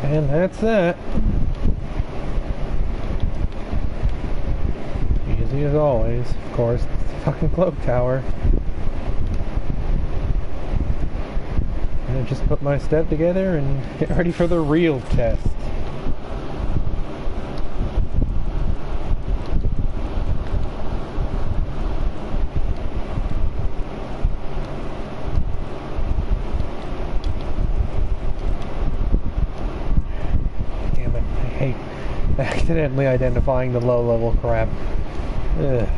And that's that. Easy as always, of course. It's the fucking cloak tower. And I just put my stuff together and get ready for the real test. Damn it, I hate accidentally identifying the low-level crap. Ugh.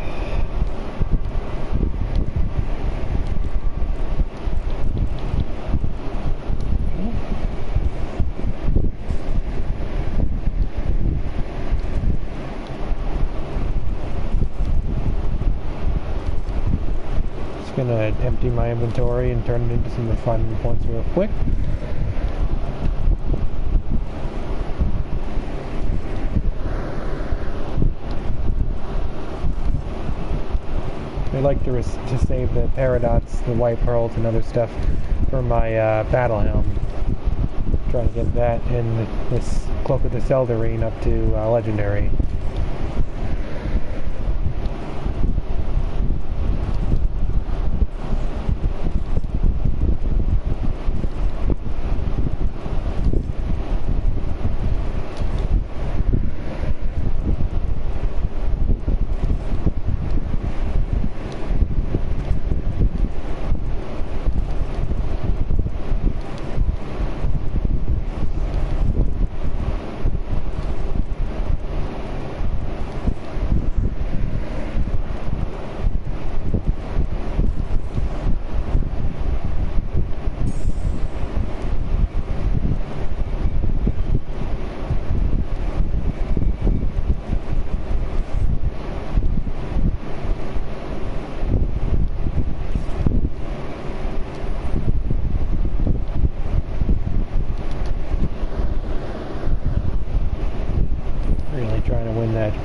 Gonna empty my inventory and turn it into some refinement points real quick. I like to save the paradox, the white pearls, and other stuff for my battle helm. Trying to get that and this cloak of the Seldarine up to legendary.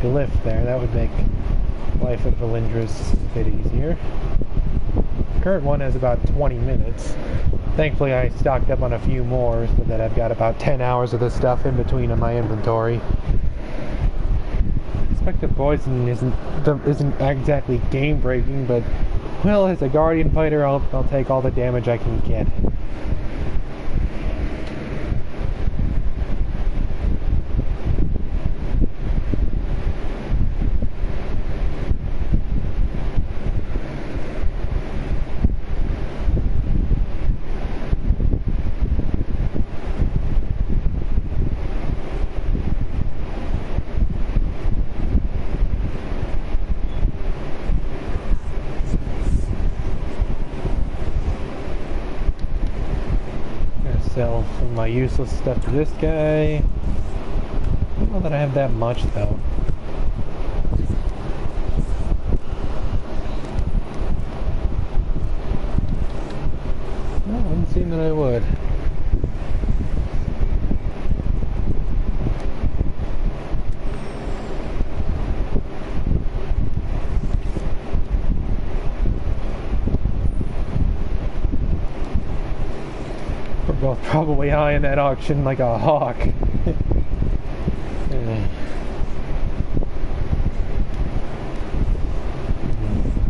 Lift there, that would make life at Valindra's a bit easier. Current one has about 20 minutes. Thankfully I stocked up on a few more so that I've got about 10 hours of this stuff in between in my inventory. Expected poison isn't exactly game breaking, but well, as a guardian fighter I'll take all the damage I can get. 'Gonna sell some of my useless stuff to this guy. I don't know that I have that much though. No, it wouldn't seem that I would. We're both probably eyeing that auction like a hawk. Yeah.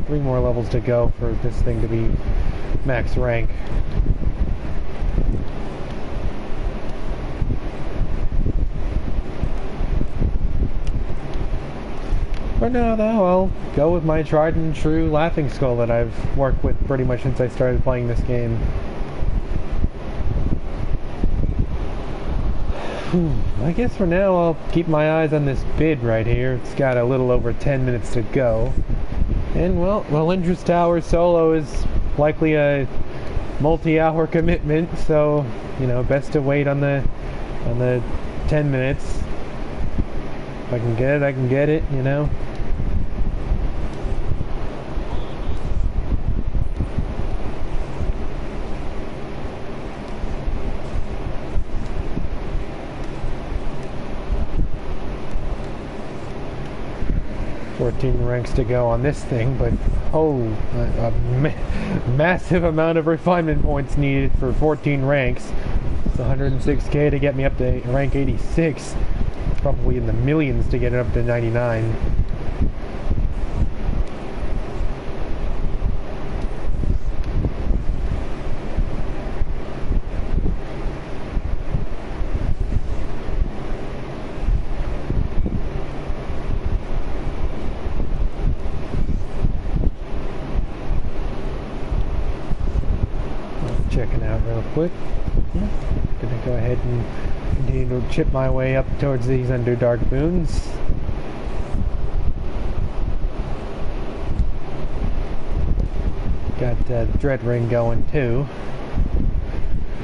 3 more levels to go for this thing to be max rank. For now though, I'll go with my tried and true laughing skull that I've worked with pretty much since I started playing this game. I guess for now I'll keep my eyes on this bid right here. It's got a little over 10 minutes to go. And well, Valindra's Tower solo is likely a multi-hour commitment, so you know, best to wait on the 10 minutes. If I can get it, I can get it, you know. Ranks to go on this thing, but a massive amount of refinement points needed for 14 ranks. It's 106k to get me up to rank 86. Probably in the millions to get it up to 99. Checking out real quick. Yeah. Gonna go ahead and continue to chip my way up towards these Underdark boons. Got the Dread Ring going too.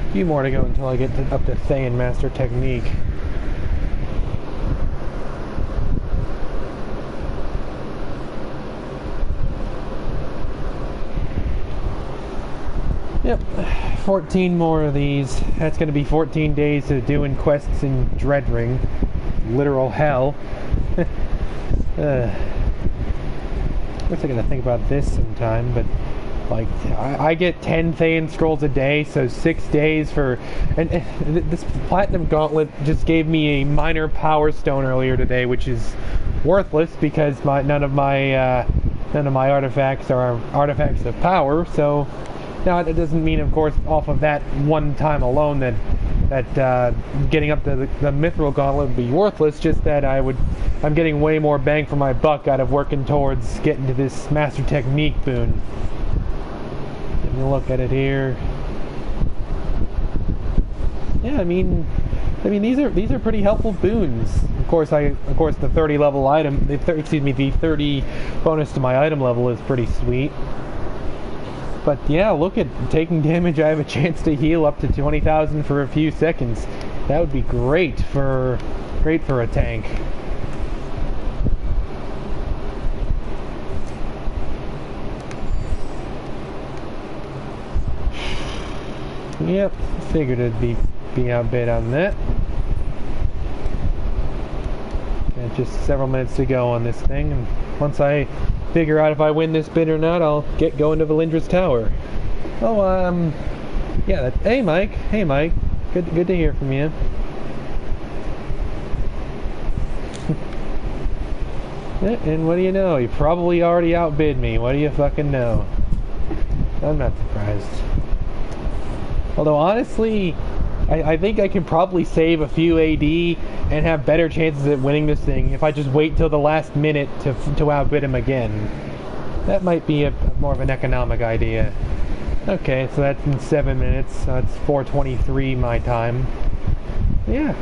A few more to go until I get up to Thayan Master Technique. Yep, 14 more of these. That's going to be 14 days of doing quests in Dreadring. Literal hell. Guess I gotta think about this sometime, but like, I get 10 Thayan scrolls a day, so 6 days for... And this Platinum Gauntlet just gave me a minor Power Stone earlier today, which is worthless because none of my artifacts are artifacts of power, so... Now, it doesn't mean, of course, off of that one time alone that getting up to the Mithril Gauntlet would be worthless, just that I'm getting way more bang for my buck out of working towards getting to this Master Technique boon. Let me look at it here. Yeah, I mean these are pretty helpful boons. Of course, the 30 level item, the 30 bonus to my item level is pretty sweet. But yeah, look at taking damage. I have a chance to heal up to 20,000 for a few seconds. That would be great for a tank. Yep, figured it'd be outbid on that. Got just several minutes to go on this thing, and once I figure out if I win this bid or not, I'll get going to Valindra's Tower. Oh, yeah, hey Mike, good to hear from you. Yeah, and what do you know, you probably already outbid me, what do you fucking know? I'm not surprised. Although honestly, I think I can probably save a few AD and have better chances at winning this thing if I just wait till the last minute to outbid him again. That might be more of an economic idea. Okay, so that's in 7 minutes. So that's 4:23 my time. Yeah,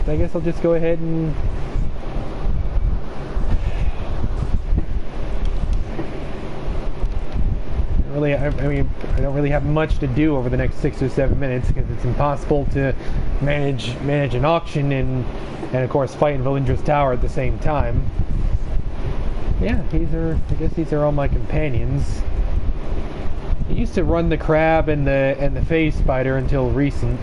I guess I'll just go ahead and... I don't really have much to do over the next 6 or 7 minutes because it's impossible to manage an auction and of course fight in Valindra's Tower at the same time. Yeah, I guess these are all my companions. I used to run the crab and the phase spider until recent.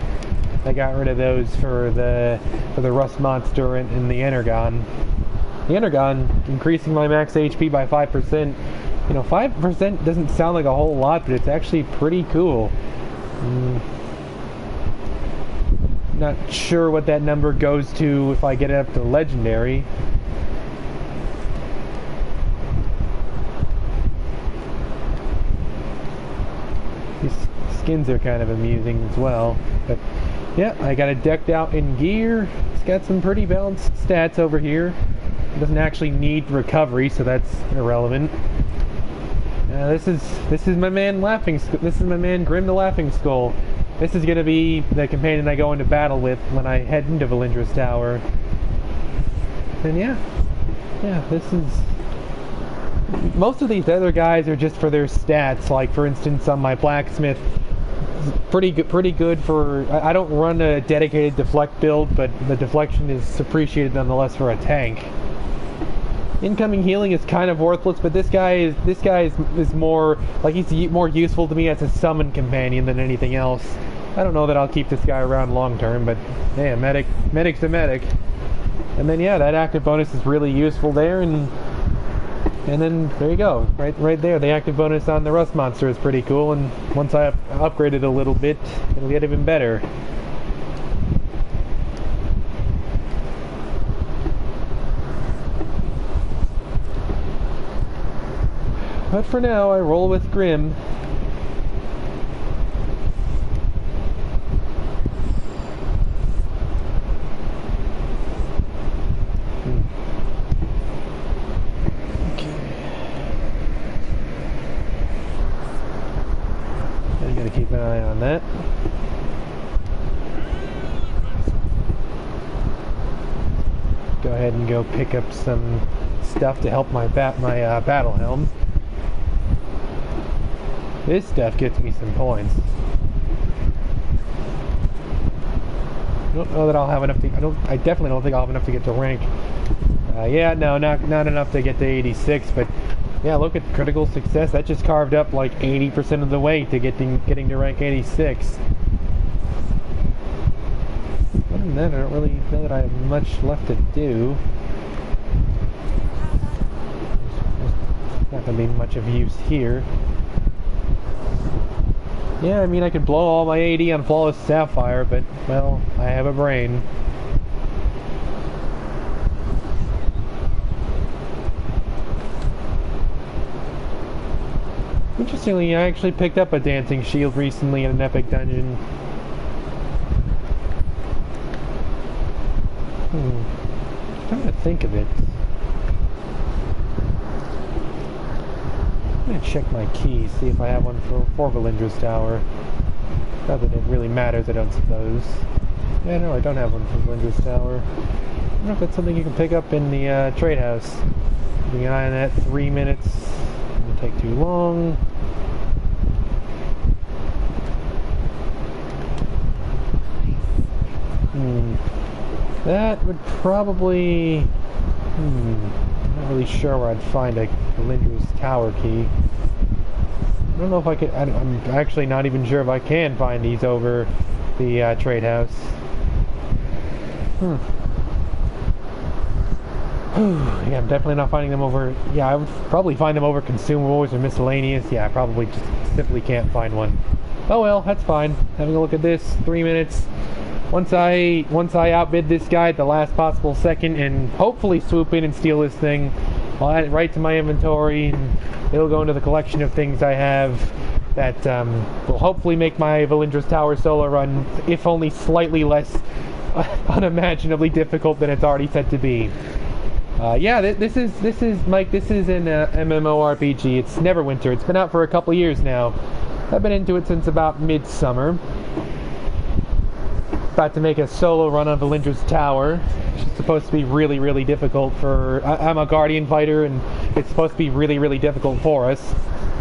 I got rid of those for the rust monster and the energon. The energon increasing my max HP by 5%. You know, 5% doesn't sound like a whole lot, but it's actually pretty cool. Not sure what that number goes to if I get it up to legendary. These skins are kind of amusing as well. But yeah, I got it decked out in gear. It's got some pretty balanced stats over here. It doesn't actually need recovery, so that's irrelevant. This is my man This is my man Grim the Laughing Skull. This is gonna be the companion I go into battle with when I head into Valindra's Tower. And yeah, this is... Most of these other guys are just for their stats. Like for instance, on my blacksmith, pretty good for... I don't run a dedicated deflect build, but the deflection is appreciated nonetheless for a tank. Incoming healing is kind of worthless, but this guy is more like he's more useful to me as a summon companion than anything else. I don't know that I'll keep this guy around long term, but yeah, medic's a medic. And then yeah, that active bonus is really useful there, and then there you go, right there. The active bonus on the rust monster is pretty cool, and once I upgrade it a little bit, it'll get even better. But for now, I roll with Grim. Gotta keep an eye on that. Go ahead and go pick up some stuff to help my battle helm. This stuff gets me some points. I don't know that I'll have enough to. I definitely don't think I'll have enough to get to rank. Yeah, no, not enough to get to 86, but. Yeah, look at critical success. That just carved up like 80% of the way to getting to rank 86. Other than that, I don't really know that I have much left to do. There's not going to be much of use here. Yeah, I mean, I could blow all my AD on Flawless Sapphire, but, well, I have a brain. Interestingly, I actually picked up a dancing shield recently in an epic dungeon. I'm trying to think of it. I'm gonna check my keys, see if I have one for Valindra's Tower. Not that it really matters, I don't suppose. Yeah, no, I don't have one for Valindra's Tower. I don't know if that's something you can pick up in the trade house. Keeping an eye on that. 3 minutes. Won't take too long. That would probably... I'm not really sure where I'd find a Valindra's Tower key. I don't know if I could... I'm actually not even sure if I can find these over the trade house. Yeah, I'm definitely not finding them over... Yeah, I would probably find them over consumables or miscellaneous. Yeah, I probably just simply can't find one. Oh well, that's fine. Having a look at this, 3 minutes. Once I outbid this guy at the last possible second and hopefully swoop in and steal this thing, I'll add it right to my inventory and it'll go into the collection of things I have that will hopefully make my Valindra's Tower solo run, if only slightly less unimaginably difficult than it's already set to be. Yeah, this is Mike. This is an MMORPG. It's Neverwinter. It's been out for a couple years now. I've been into it since about midsummer. About to make a solo run on Valindra's Tower. It's supposed to be really, really difficult for... I'm a Guardian fighter, and it's supposed to be really, really difficult for us.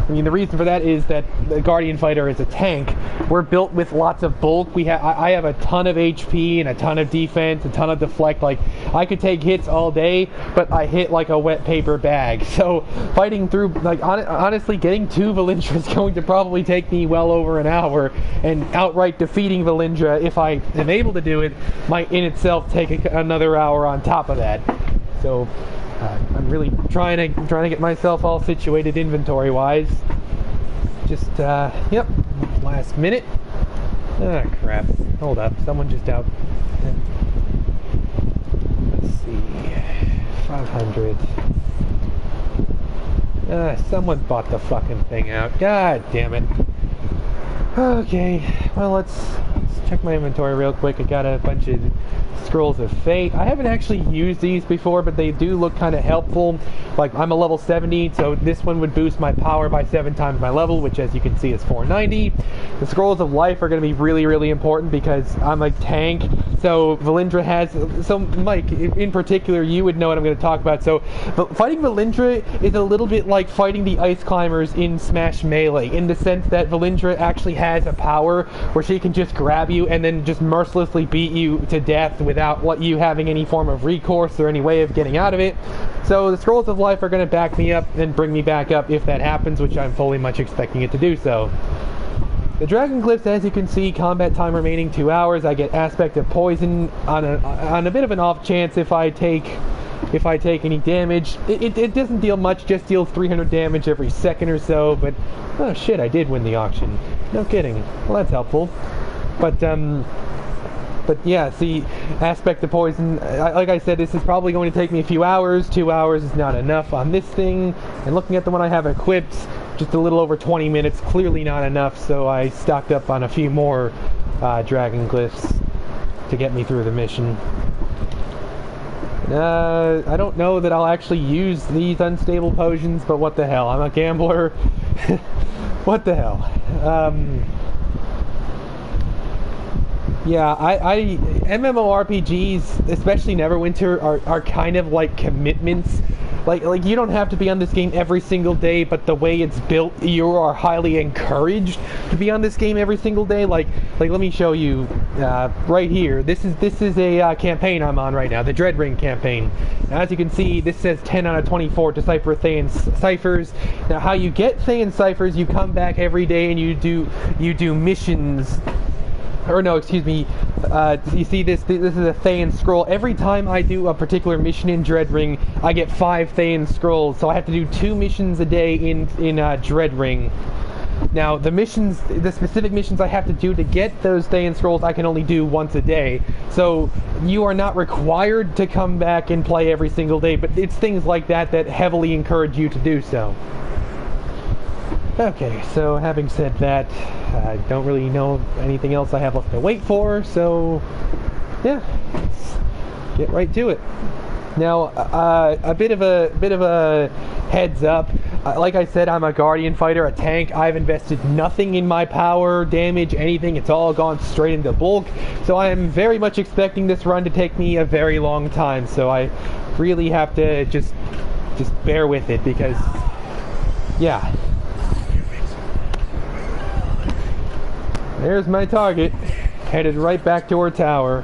I mean, the reason for that is that the Guardian fighter is a tank. We're built with lots of bulk. I have a ton of HP and a ton of defense, a ton of deflect. Like, I could take hits all day, but I hit like a wet paper bag. So fighting through, like, honestly, getting to Valindra is going to probably take me well over an hour, and outright defeating Valindra, if I am able to do it, might in itself take another hour on top of that. So I'm really trying to get myself all situated inventory-wise. Just yep, last minute. Ah, crap. Hold up, someone just out. Let's see, 500. Someone bought the fucking thing out. God damn it. Okay, well let's check my inventory real quick. I got a bunch of Scrolls of Fate. I haven't actually used these before, but they do look kind of helpful. Like, I'm a level 70, so this one would boost my power by 7 times my level, which as you can see is 490. The Scrolls of Life are going to be really, really important because I'm a tank. So Valindra has... So Mike, in particular, you would know what I'm going to talk about. So fighting Valindra is a little bit like fighting the Ice Climbers in Smash Melee, in the sense that Valindra actually has a power where she can just grab you and then just mercilessly beat you to death without you having any form of recourse or any way of getting out of it. So the Scrolls of Life are going to back me up and bring me back up if that happens, which I'm fully much expecting it to do so. The Dragon Glyphs, as you can see, combat time remaining 2 hours. I get Aspect of Poison on a bit of an off chance if I take any damage. It doesn't deal much, just deals 300 damage every second or so, but oh shit, I did win the auction. No kidding. Well, that's helpful. But But yeah, see, aspect of poison, like I said, this is probably going to take me a few hours. 2 hours is not enough on this thing. And looking at the one I have equipped, just a little over 20 minutes, clearly not enough. So I stocked up on a few more dragon glyphs to get me through the mission. I don't know that I'll actually use these unstable potions, but what the hell, I'm a gambler. What the hell. Yeah, MMORPGs, especially Neverwinter, are kind of like commitments. Like you don't have to be on this game every single day, but the way it's built, you are highly encouraged to be on this game every single day. Like let me show you right here. This is a campaign I'm on right now, the Dread Ring campaign. Now, as you can see, this says 10 out of 24 decipher Thayan ciphers. Now, how you get Thayan ciphers? You come back every day and you do missions. Or no, excuse me, you see this is a Thayan scroll. Every time I do a particular mission in Dread Ring, I get 5 Thayan scrolls, so I have to do 2 missions a day in Dread Ring. Now, the specific missions I have to do to get those Thayan scrolls, I can only do once a day. So, you are not required to come back and play every single day, but it's things like that that heavily encourage you to do so. Okay, so having said that, I don't really know anything else I have left to wait for, so yeah, let's get right to it. Now, a bit of a heads up. Like I said, I'm a guardian fighter, a tank. I've invested nothing in my power, damage, anything. It's all gone straight into bulk. So I am very much expecting this run to take me a very long time. So I really have to just bear with it because, yeah. There's my target, headed right back to her tower.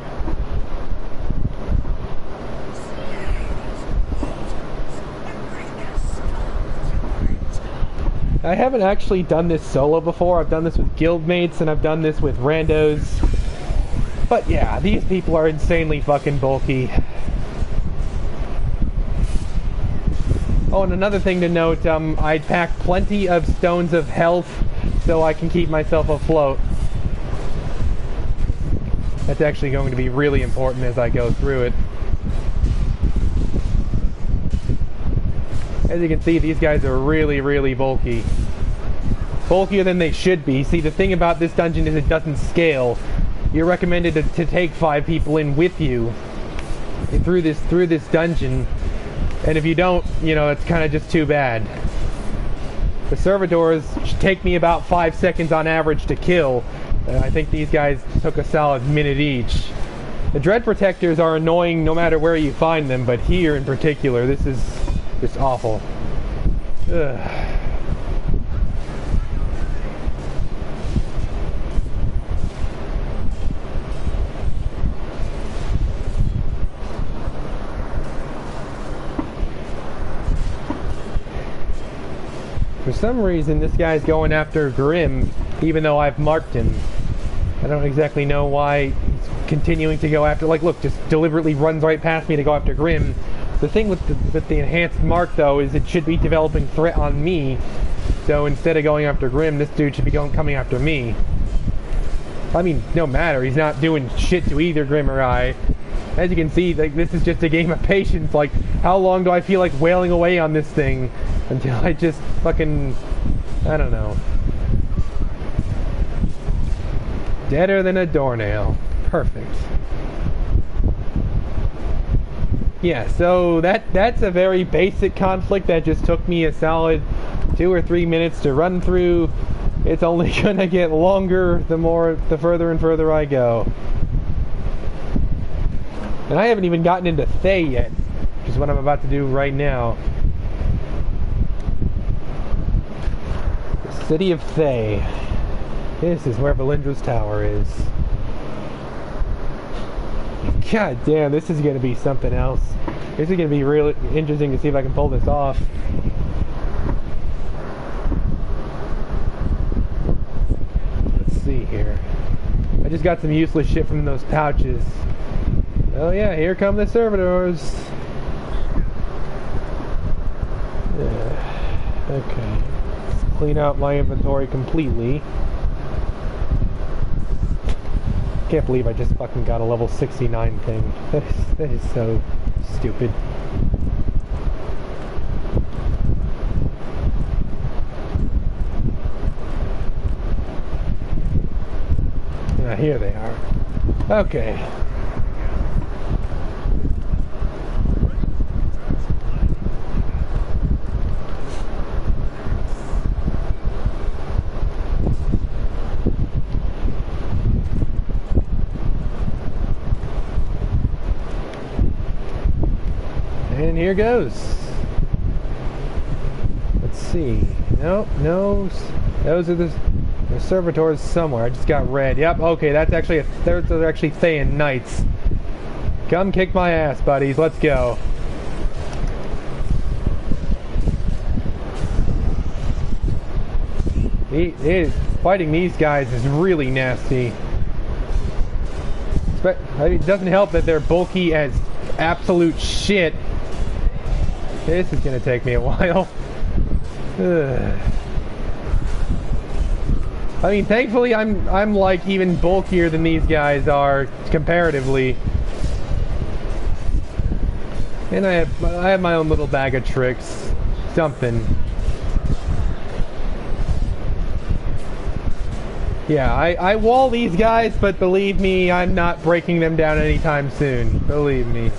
I haven't actually done this solo before. I've done this with guildmates and I've done this with randos. But yeah, these people are insanely fucking bulky. Oh, and another thing to note, I packed plenty of stones of health so I can keep myself afloat. That's actually going to be really important as I go through it. As you can see, these guys are really, really bulky. Bulkier than they should be. See, the thing about this dungeon is it doesn't scale. You're recommended to take 5 people in with you through this dungeon. And if you don't, you know, it's kind of just too bad. The servitors take me about 5 seconds on average to kill. I think these guys took a solid minute each. The Dread Protectors are annoying no matter where you find them, but here in particular, this is just awful. Ugh. For some reason, this guy's going after Grim, even though I've marked him. I don't exactly know why he's continuing to go after... Like, look, just deliberately runs right past me to go after Grim. The thing with the enhanced mark, though, is it should be developing threat on me. So instead of going after Grim, this dude should be coming after me. I mean, no matter. He's not doing shit to either Grim or I. As you can see, like, this is just a game of patience. Like, how long do I feel like wailing away on this thing until I just fucking... I don't know. Deader than a doornail. Perfect. Yeah, so that's a very basic conflict that just took me a solid 2 or 3 minutes to run through. It's only gonna get longer the further and further I go. And I haven't even gotten into Thay yet, which is what I'm about to do right now. The city of Thay. This is where Valindra's tower is. God damn, this is going to be something else. This is going to be really interesting to see if I can pull this off. Let's see here. I just got some useless shit from those pouches. Oh yeah, here come the servitors. Yeah. Okay. Let's clean out my inventory completely. Can't believe I just fucking got a level 69 thing. That is so stupid. Here they are. Okay. And here goes. Let's see. Nope, no. Those are the servitors somewhere. I just got red. Yep, okay, that's actually those are actually Thayan Knights. Come kick my ass, buddies. Let's go. Fighting these guys is really nasty. It doesn't help that they're bulky as absolute shit. This is gonna take me a while. Ugh. I mean, thankfully, I'm like even bulkier than these guys are comparatively, and I have my own little bag of tricks, something. Yeah, I wall these guys, but believe me, I'm not breaking them down anytime soon. Believe me.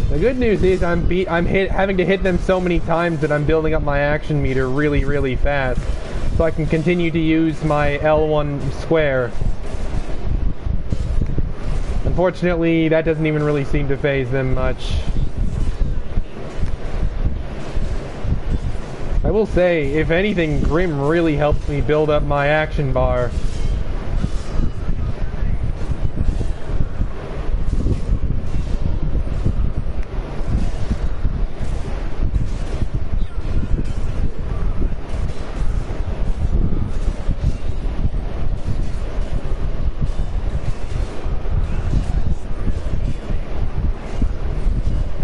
The good news is I'm having to hit them so many times that I'm building up my action meter really, really fast, so I can continue to use my L1 square. Unfortunately, that doesn't even really seem to faze them much. I will say, if anything, Grim really helps me build up my action bar.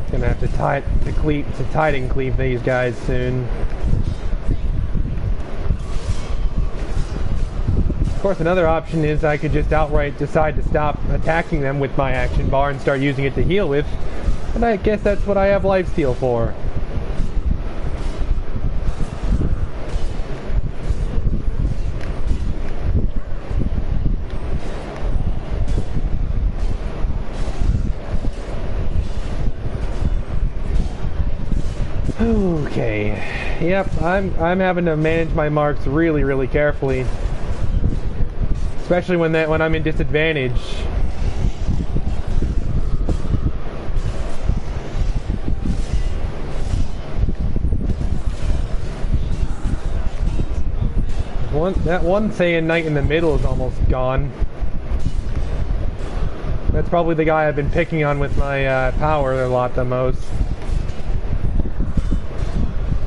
Gonna have to Titan cleave these guys soon. Of course, another option is I could just outright decide to stop attacking them with my action bar and start using it to heal with, but I guess that's what I have lifesteal for. Okay, yep, I'm having to manage my marks really, really carefully, especially when I'm in disadvantage. That one Thayan Knight in the middle is almost gone. That's probably the guy I've been picking on with my power a lot the most.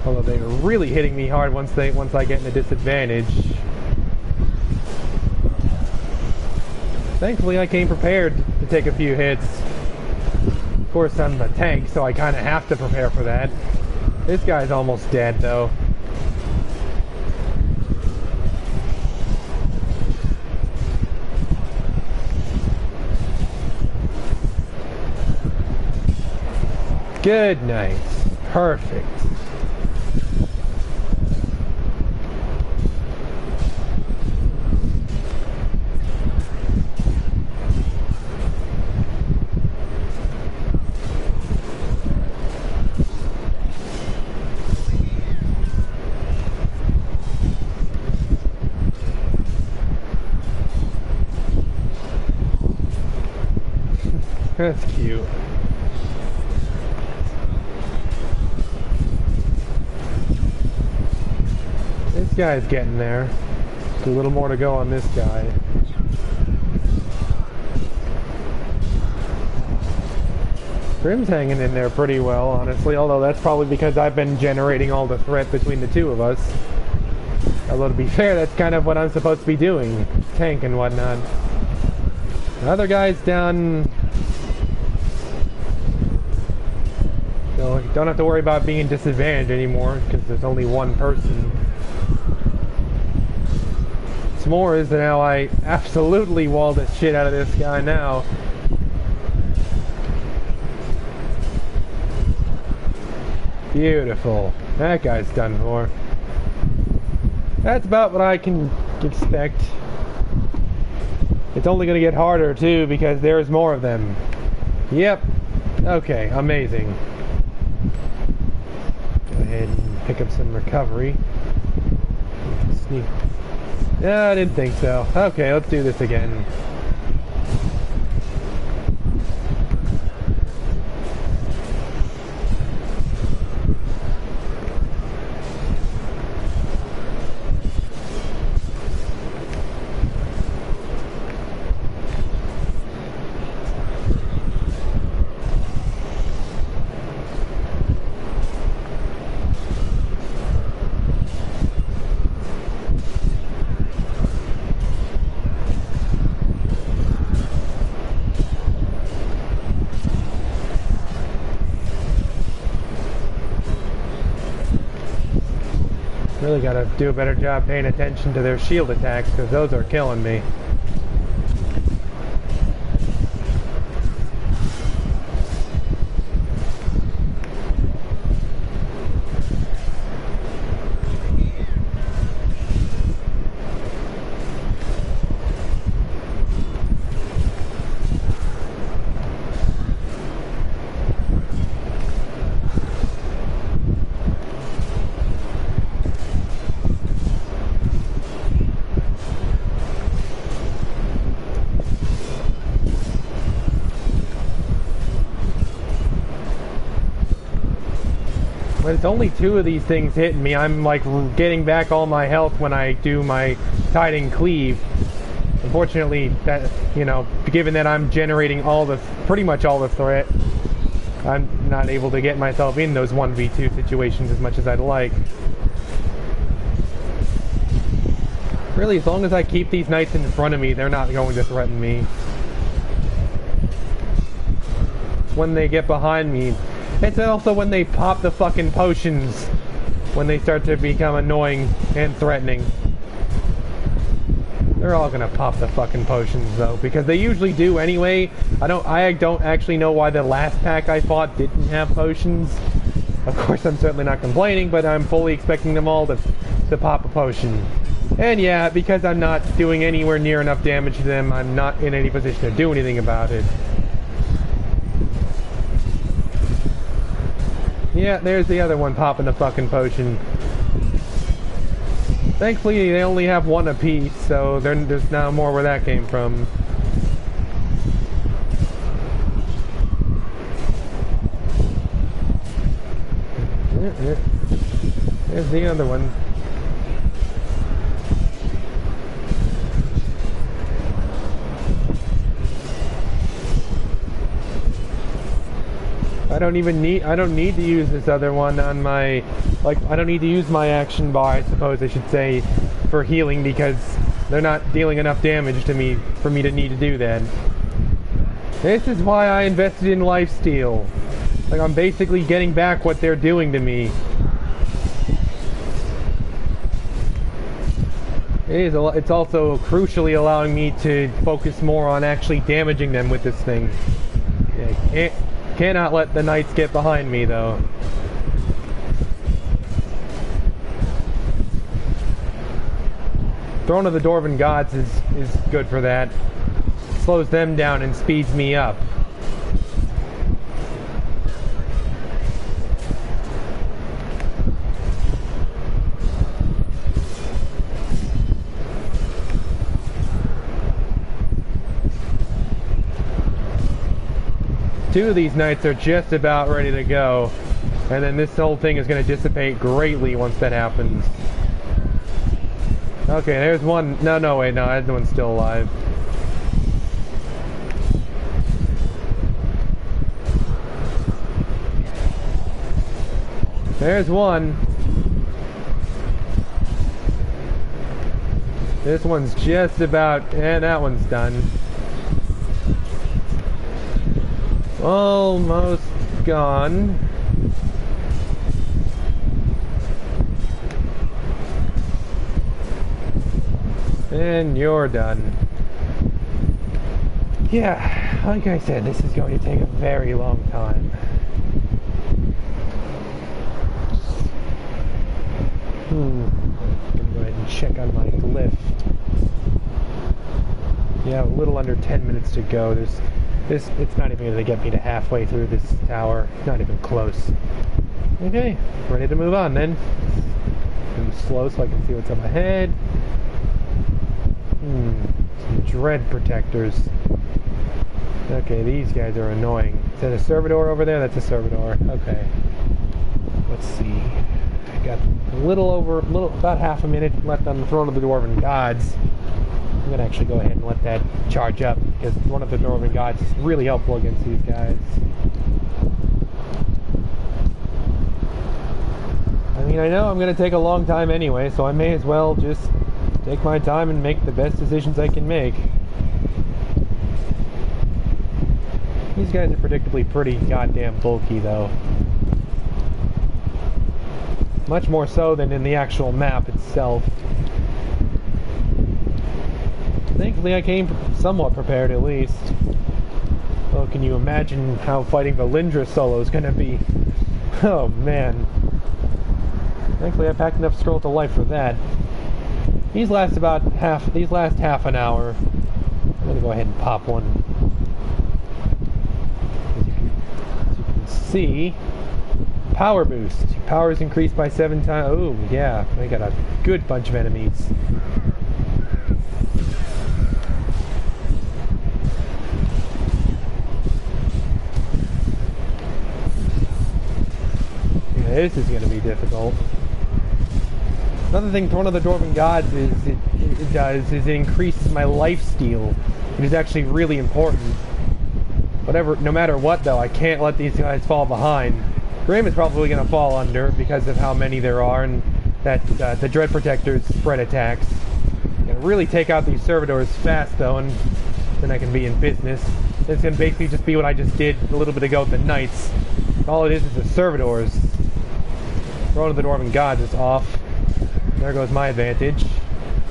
Although they were really hitting me hard once I get in a disadvantage. Thankfully, I came prepared to take a few hits. Of course, I'm a tank, so I kind of have to prepare for that. This guy's almost dead, though. Good night. Perfect. That's cute. This guy's getting there. Just a little more to go on this guy. Grim's hanging in there pretty well, honestly, although that's probably because I've been generating all the threat between the two of us. Although to be fair, that's kind of what I'm supposed to be doing. Tank and whatnot. The other guy's down. So you don't have to worry about being disadvantaged anymore, because there's only one person. What's more is that now I absolutely wall the shit out of this guy now. Beautiful. That guy's done for. That's about what I can expect. It's only going to get harder too because there's more of them. Yep. Okay, amazing. Go ahead and pick up some recovery. Sneak. No, I didn't think so. Okay, let's do this again. Really gotta do a better job paying attention to their shield attacks, because those are killing me. But it's only two of these things hitting me. I'm like getting back all my health when I do my tiding cleave. Unfortunately, that, you know, given that I'm generating pretty much all the threat, I'm not able to get myself in those 1v2 situations as much as I'd like. Really, as long as I keep these knights in front of me, they're not going to threaten me. When they get behind me, it's also when they pop the fucking potions, when they start to become annoying and threatening. They're all gonna pop the fucking potions though, because they usually do anyway. I don't actually know why the last pack I fought didn't have potions. Of course, I'm certainly not complaining, but I'm fully expecting them all to pop a potion. And yeah, because I'm not doing anywhere near enough damage to them, I'm not in any position to do anything about it. Yeah, there's the other one popping the fucking potion. Thankfully, they only have one apiece, so there's now more where that came from. There's the other one. I don't need to use this other one on my, I don't need to use my action bar, I suppose I should say, for healing, because they're not dealing enough damage to me for me to need to do that. This is why I invested in lifesteal. Like, I'm basically getting back what they're doing to me. It's also crucially allowing me to focus more on actually damaging them with this thing. Yeah, cannot let the knights get behind me, though. Throne of the Dwarven Gods is good for that. Slows them down and speeds me up. Two of these knights are just about ready to go, and then this whole thing is going to dissipate greatly once that happens. Okay, there's one. No, wait, no, that one's still alive. There's one. This one's just about, and that one's done. Almost gone. And you're done. Yeah, like I said, this is going to take a very long time. I'm gonna go ahead and check on my glyph. Yeah, a little under 10 minutes to go. It's not even gonna get me to halfway through this tower. Not even close. Okay, ready to move on then. Move slow so I can see what's up ahead. Some dread protectors. Okay, these guys are annoying. Is that a servitor over there? That's a servitor. Okay. Let's see. I got about half a minute left on the Throne of the Dwarven Gods. I'm gonna actually go ahead and let that charge up because one of the Dwarven Gods is really helpful against these guys. I mean, I know I'm gonna take a long time anyway, so I may as well just take my time and make the best decisions I can make. These guys are predictably pretty goddamn bulky, though. Much more so than in the actual map itself. Thankfully, I came somewhat prepared, at least. Well, can you imagine how fighting Valindra solo is gonna be? Oh, man. Thankfully, I packed enough scroll to life for that. These last half an hour. I'm gonna go ahead and pop one. As you can see, power boost. Power is increased by 7 times. Oh, yeah, I got a good bunch of enemies. Yeah, this is going to be difficult. Another thing one of the Dwarven Gods it does is it increases my lifesteal. It is actually really important. No matter what, though, I can't let these guys fall behind. Grim is probably going to fall under because of how many there are, and that the Dread Protectors spread attacks. I'm going to really take out these servitors fast, though, and then I can be in business. It's going to basically just be what I just did a little bit ago with the Knights. All it is the servitors. Throne of the Dwarven Gods is off. There goes my advantage.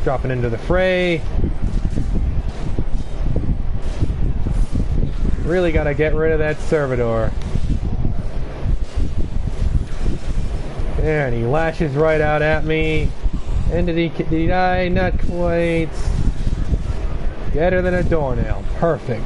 Dropping into the fray. Really gotta get rid of that servitor. There, and he lashes right out at me. And did he die? Not quite. Better than a doornail. Perfect.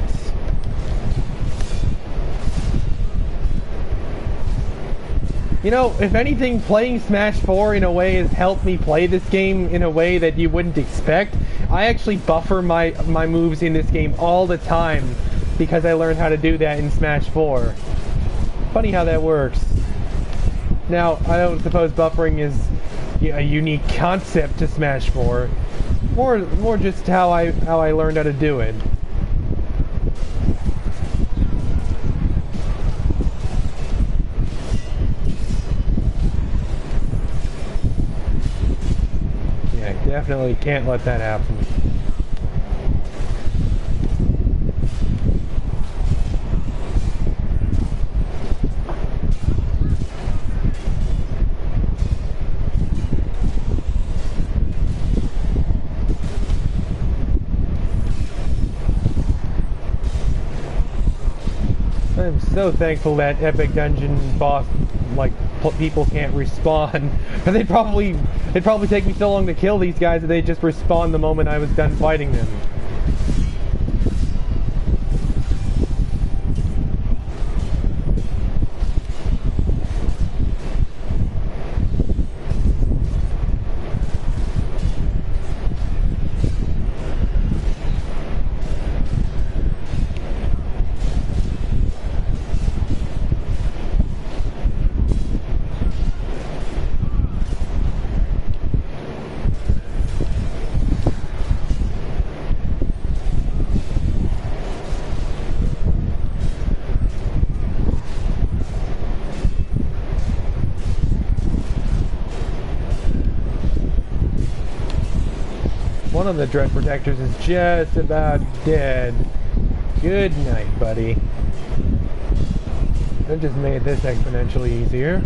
You know, if anything, playing Smash 4 in a way has helped me play this game in a way that you wouldn't expect. I actually buffer my moves in this game all the time because I learned how to do that in Smash 4. Funny how that works. Now, I don't suppose buffering is a unique concept to Smash 4. More just how I learned how to do it. Definitely can't let that happen. I'm so thankful that Epic Dungeon boss, people can't respawn. It'd probably take me so long to kill these guys that they just respawn the moment I was done fighting them. One of the Dread Protectors is just about dead. Good night, buddy. That just made this exponentially easier.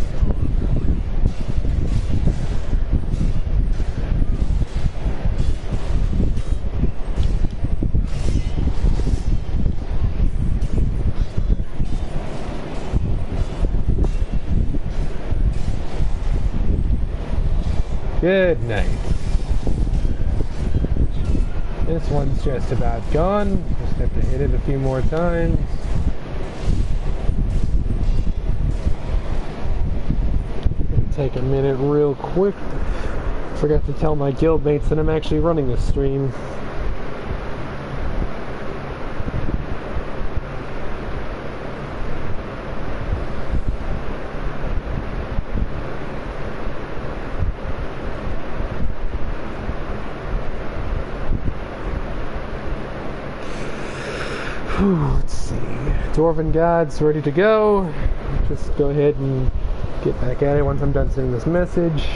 Good night. This one's just about gone. Just have to hit it a few more times. Take a minute real quick. Forgot to tell my guildmates that I'm actually running this stream. Let's see. Dwarven Gods ready to go. Just go ahead and get back at it once I'm done sending this message.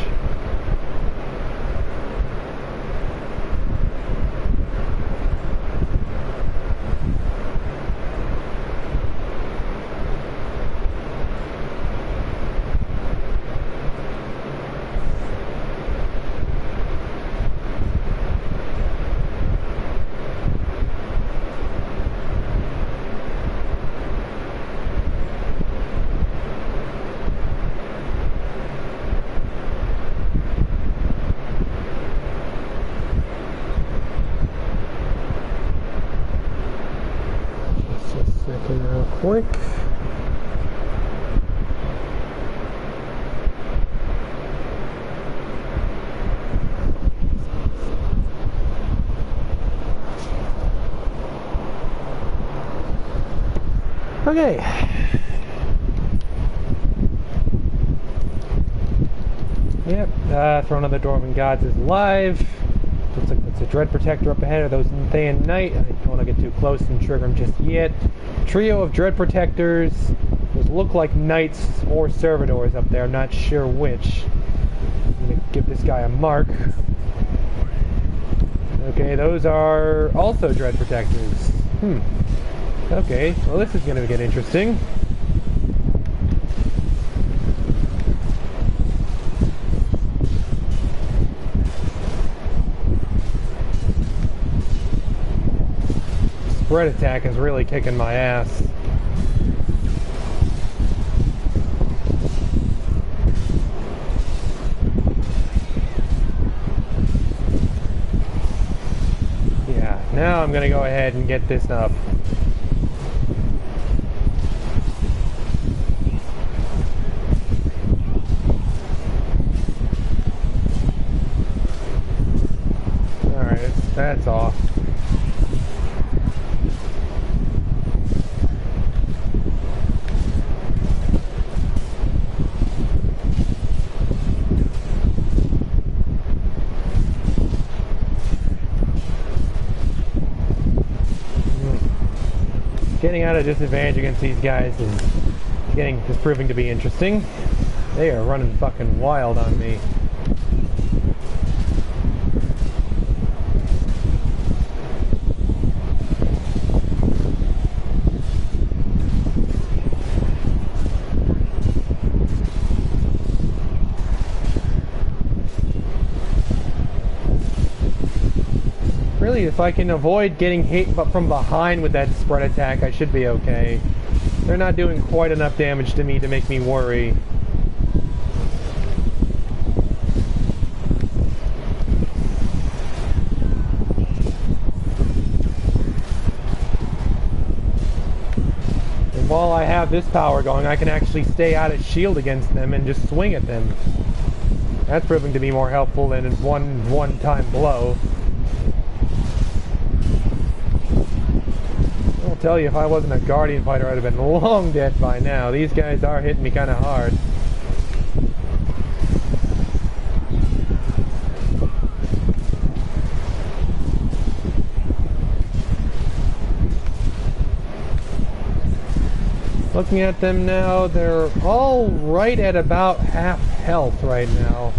Quick. Okay. Yep, Throne of the Dwarven Gods is live. Looks like it's a Dread Protector up ahead of those day and night. I don't want to get too close and trigger them just yet. Trio of Dread Protectors. Those look like Knights or Servitors up there. I'm not sure which. I'm going to give this guy a mark. Okay, those are also Dread Protectors. Okay, well this is going to get interesting. Spread attack is really kicking my ass. Yeah, now I'm gonna go ahead and get this up. Alright, that's off. Getting out of disadvantage against these guys is proving to be interesting. They are running fucking wild on me. Really, if I can avoid getting hit from behind with that spread attack, I should be okay. They're not doing quite enough damage to me to make me worry. And while I have this power going, I can actually stay out of shield against them and just swing at them. That's proving to be more helpful than one-time blow. I'll tell you, if I wasn't a Guardian fighter, I'd have been long dead by now. These guys are hitting me kind of hard. Looking at them now, they're all right at about half health right now.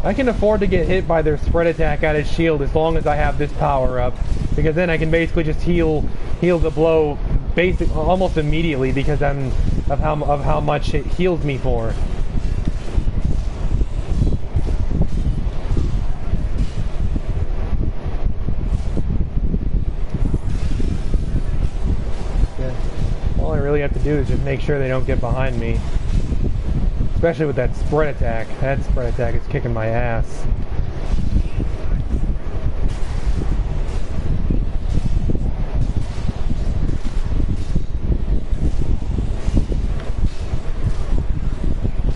I can afford to get hit by their spread attack out of shield as long as I have this power up, because then I can basically just heal the blow almost immediately because of how much it heals me for. All I really have to do is just make sure they don't get behind me. Especially with that spread attack. That spread attack is kicking my ass.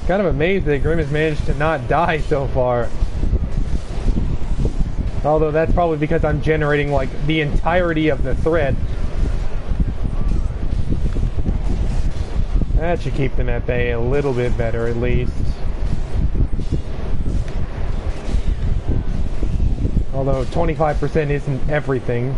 Kind of amazed that Grim has managed to not die so far. Although that's probably because I'm generating like the entirety of the threat. That should keep them at bay a little bit better at least. Although 25% isn't everything.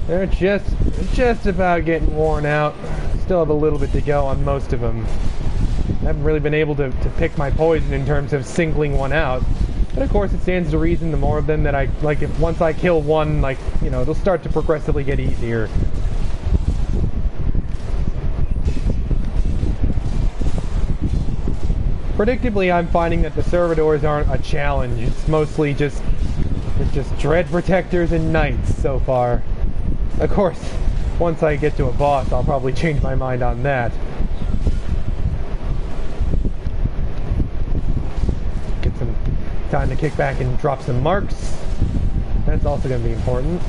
They're just about getting worn out. Still have a little bit to go on most of them. I haven't really been able to pick my poison in terms of singling one out. But of course it stands to reason the more of them that I, like, if once I kill one, like, you know, they'll start to progressively get easier. Predictably, I'm finding that the servitors aren't a challenge. It's mostly just dread protectors and knights so far. Of course, once I get to a boss, I'll probably change my mind on that. Get some time to kick back and drop some marks. That's also going to be important.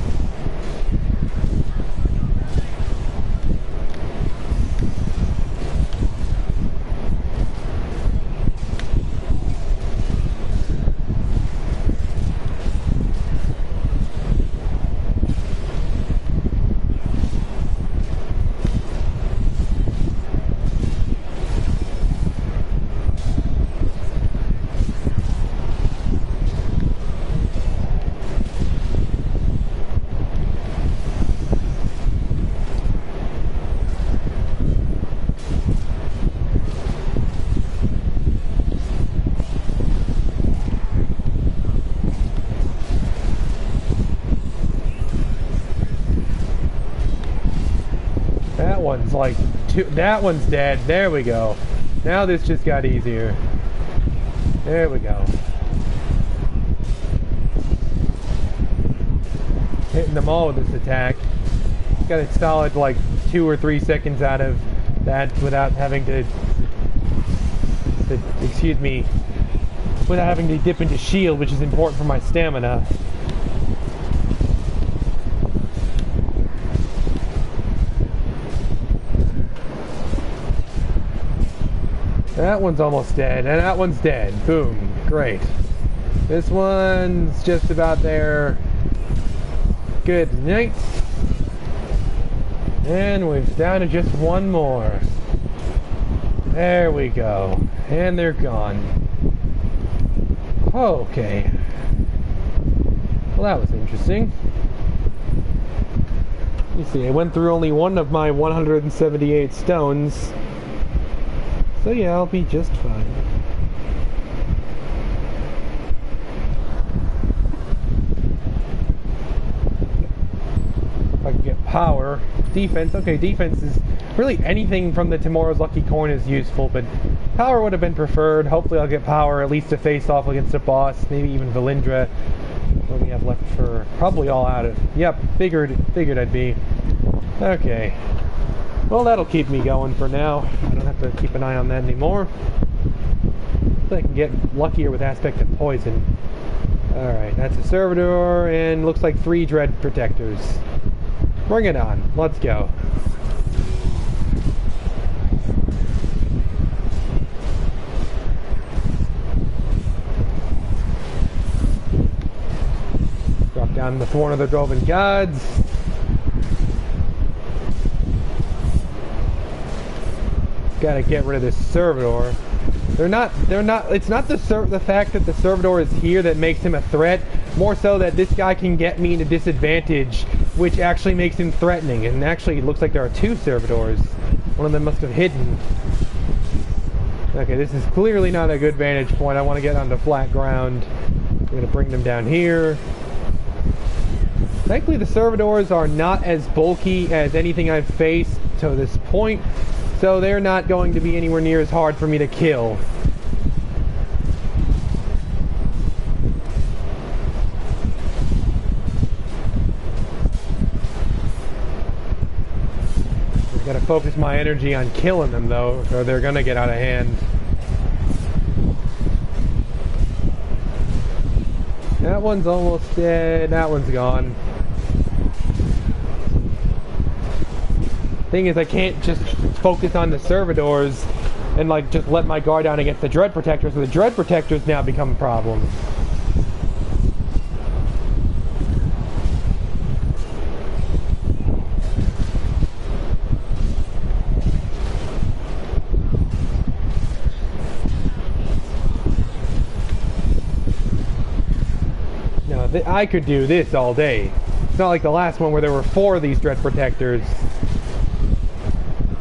That one's dead. There we go. Now this just got easier. There we go. Hitting them all with this attack. Got a solid like 2 or 3 seconds out of that without having to excuse me, without having to dip into shield, which is important for my stamina. That one's almost dead, and that one's dead. Boom. Great. This one's just about there. Good night. And we're down to just one more. There we go. And they're gone. Okay. Well, that was interesting. You see, I went through only one of my 178 stones. So yeah, I'll be just fine. If I can get power. Defense, okay, defense is really anything from the Tomorrow's Lucky Coin is useful, but power would have been preferred. Hopefully I'll get power at least to face off against a boss, maybe even Valindra. What do we have left for? Probably all out of. Yep, figured I'd be. Okay. Well, that'll keep me going for now. I don't have to keep an eye on that anymore. So I can get luckier with aspect of poison. Alright, that's a servitor, and looks like 3 dread protectors. Bring it on. Let's go. Drop down the Thorn of the Dwarven Gods. Gotta get rid of this servitor. It's not the fact that the servitor is here that makes him a threat, more so that this guy can get me into disadvantage, which actually makes him threatening. And actually it looks like there are 2 servitors. One of them must have hidden. Okay, this is clearly not a good vantage point. I want to get onto flat ground. I'm gonna bring them down here. Thankfully the servitors are not as bulky as anything I've faced to this point, so they're not going to be anywhere near as hard for me to kill. focus my energy on killing them, though, or they're gonna get out of hand. That one's almost dead. That one's gone. Thing is, I can't just focus on the servitors and like just let my guard down against the dread protectors, so the dread protectors now become a problem. Now, I could do this all day. It's not like the last one where there were 4 of these dread protectors.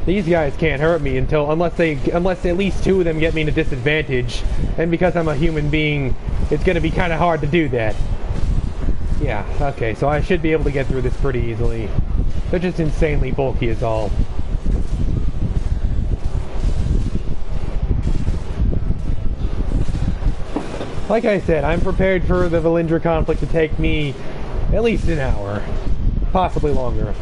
These guys can't hurt me unless at least 2 of them get me in a disadvantage, and because I'm a human being, it's going to be kind of hard to do that. Yeah, okay, so I should be able to get through this pretty easily. They're just insanely bulky is all. Like I said, I'm prepared for the Valindra conflict to take me at least an hour, possibly longer.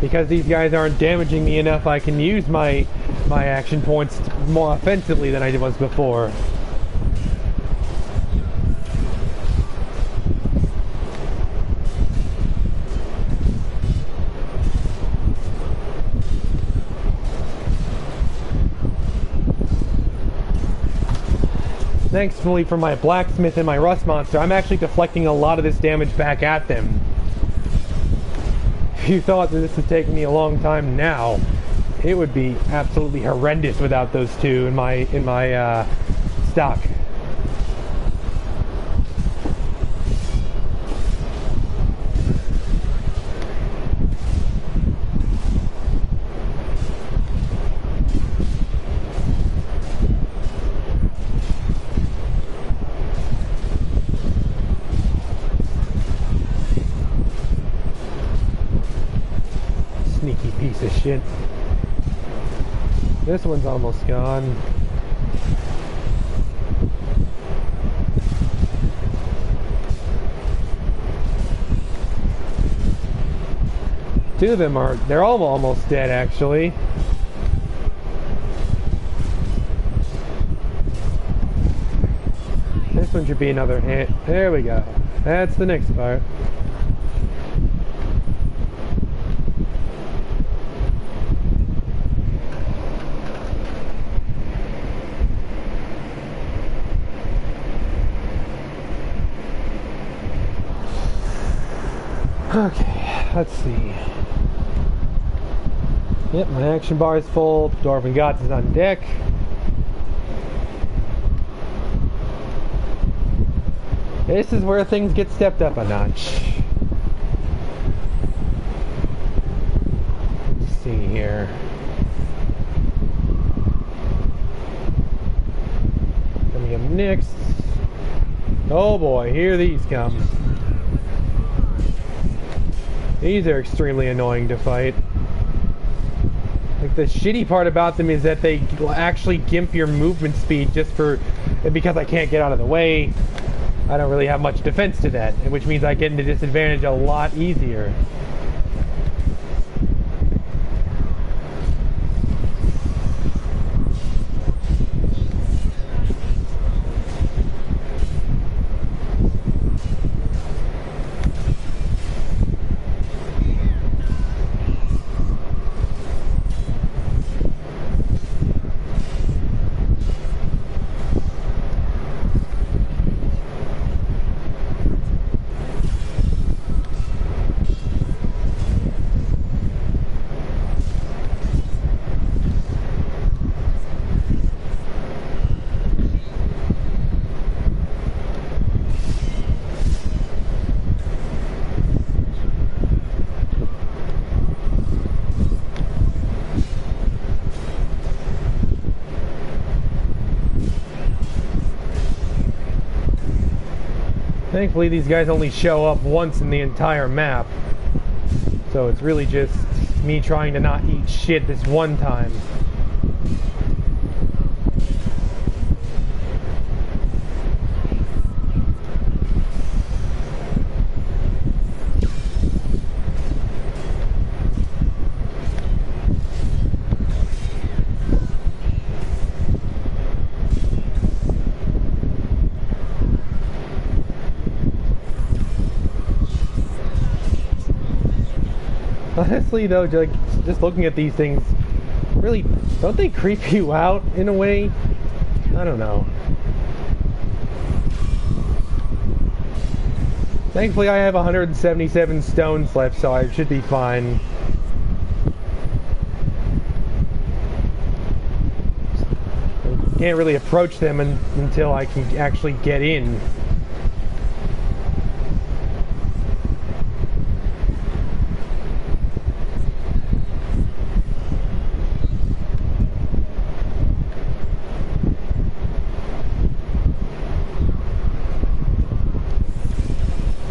Because these guys aren't damaging me enough, I can use my action points more offensively than I was before. Thankfully for my blacksmith and my rust monster, I'm actually deflecting a lot of this damage back at them. If you thought that this would take me a long time now, it would be absolutely horrendous without those 2 in my stock. Sneaky piece of shit. This one's almost gone. Two of them they're all almost dead actually. This one should be another hit. There we go. That's the next part. Okay, let's see. Yep, my action bar is full. Dwarven Gods is on deck. This is where things get stepped up a notch. Let's see here. Coming up next. Oh boy, here these come. These are extremely annoying to fight. Like, the shitty part about them is that they actually gimp your movement speed just because I can't get out of the way. I don't really have much defense to that, which means I get into disadvantage a lot easier. Thankfully, these guys only show up once in the entire map. So it's really just me trying to not eat shit this one time. Honestly, though, just looking at these things, really, don't they creep you out in a way? I don't know. Thankfully, I have 177 stones left, so I should be fine. Can't really approach them until I can actually get in.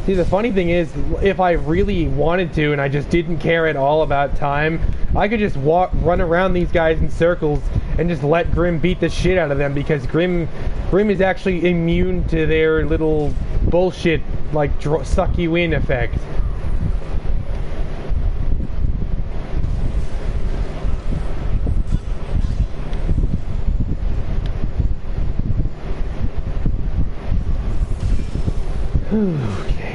See, the funny thing is, if I really wanted to and I just didn't care at all about time, I could just run around these guys in circles and just let Grim beat the shit out of them, because Grim is actually immune to their little bullshit, like, suck you in effect. Okay.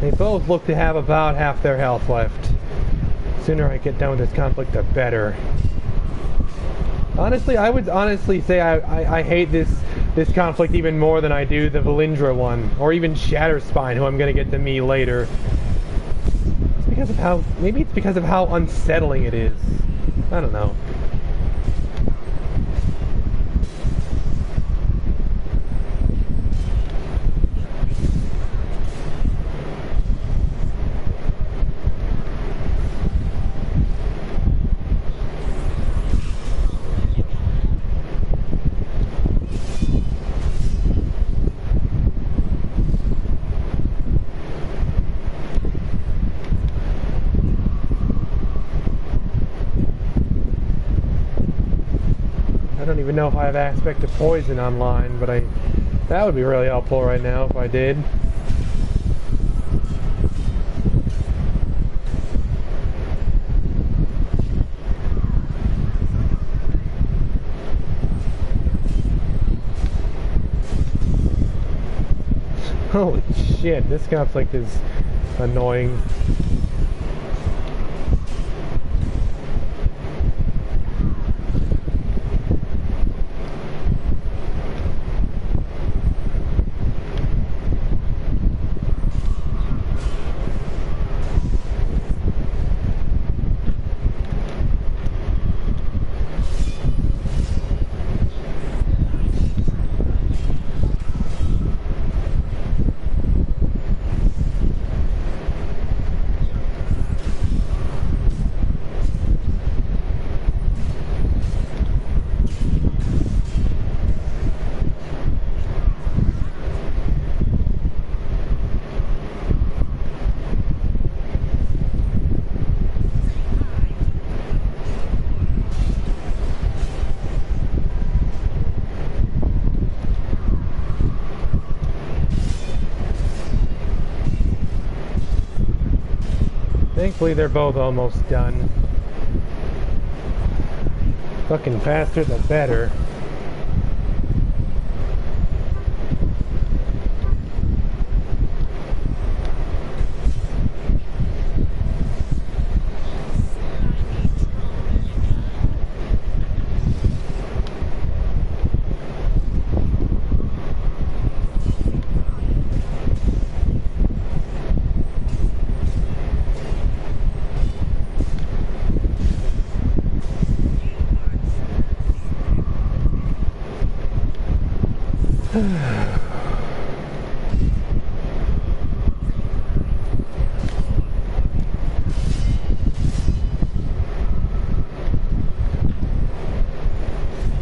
They both look to have about half their health left. The sooner I get done with this conflict, the better. Honestly, I would honestly say I hate this conflict even more than I do the Valindra one, or even Shatterspine, who I'm going to get to meet later. It's because of how, maybe it's because of how unsettling it is. I don't know. I don't even know if I have aspect of poison online, but that would be really helpful right now if I did. Holy shit, this conflict is annoying. Thankfully, they're both almost done. Fucking faster, the better.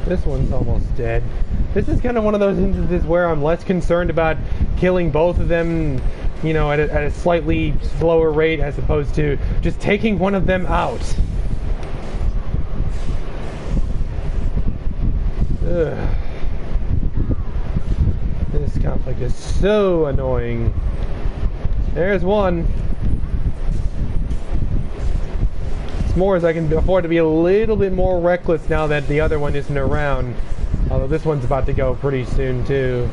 This one's almost dead. This is kind of one of those instances where I'm less concerned about killing both of them, you know, at a slightly slower rate, as opposed to just taking one of them out. Ugh. This conflict is so annoying. There's one. s'mores, I can afford to be a little bit more reckless now that the other one isn't around. Although this one's about to go pretty soon too.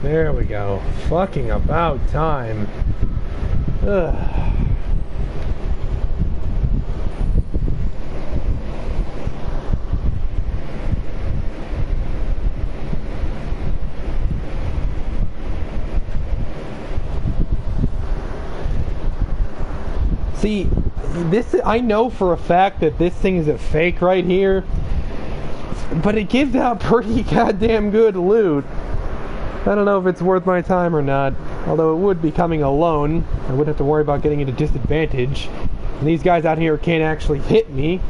There we go. Fucking about time. Ugh. See, this, I know for a fact that this thing is a fake right here, but it gives out pretty goddamn good loot. I don't know if it's worth my time or not, although it would be coming alone. I wouldn't have to worry about getting into disadvantage. And these guys out here can't actually hit me.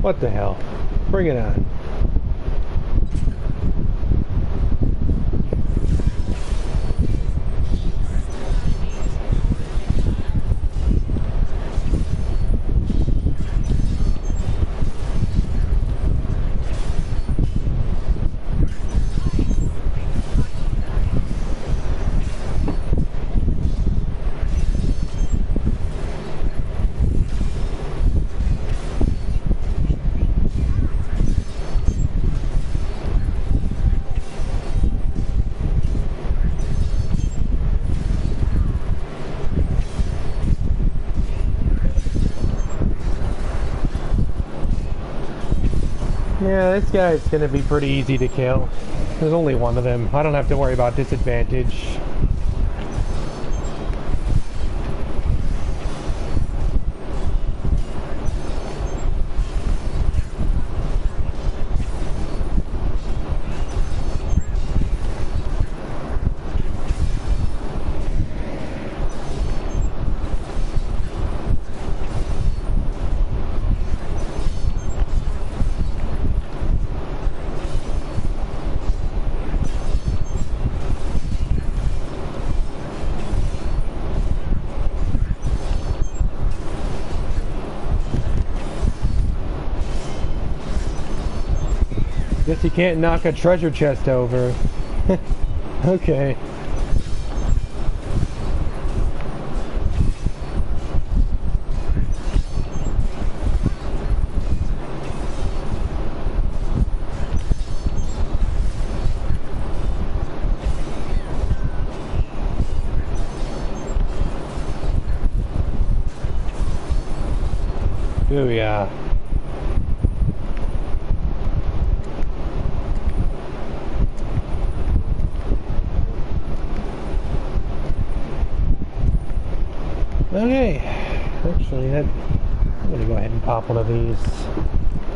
What the hell? Bring it on. Yeah, this guy's gonna be pretty easy to kill. There's only one of them. I don't have to worry about disadvantage. Guess you can't knock a treasure chest over. Okay. Oh yeah. Okay, actually I'm going to go ahead and pop one of these.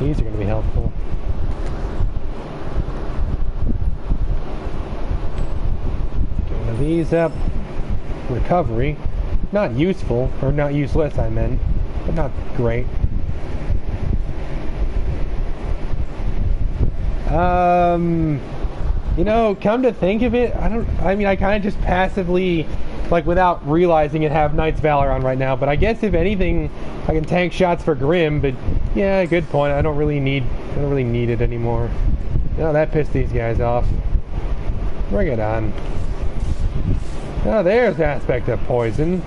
These are going to be helpful. Get one of these up. Recovery. Not useful, or not useless I meant, but not great. You know, come to think of it, I mean, I kind of just passively, like without realizing it, have Knight's Valor on right now, but I guess if anything, I can tank shots for Grim, but yeah, good point. I don't really need it anymore. No, that pissed these guys off. Bring it on. Oh, there's aspect of poison.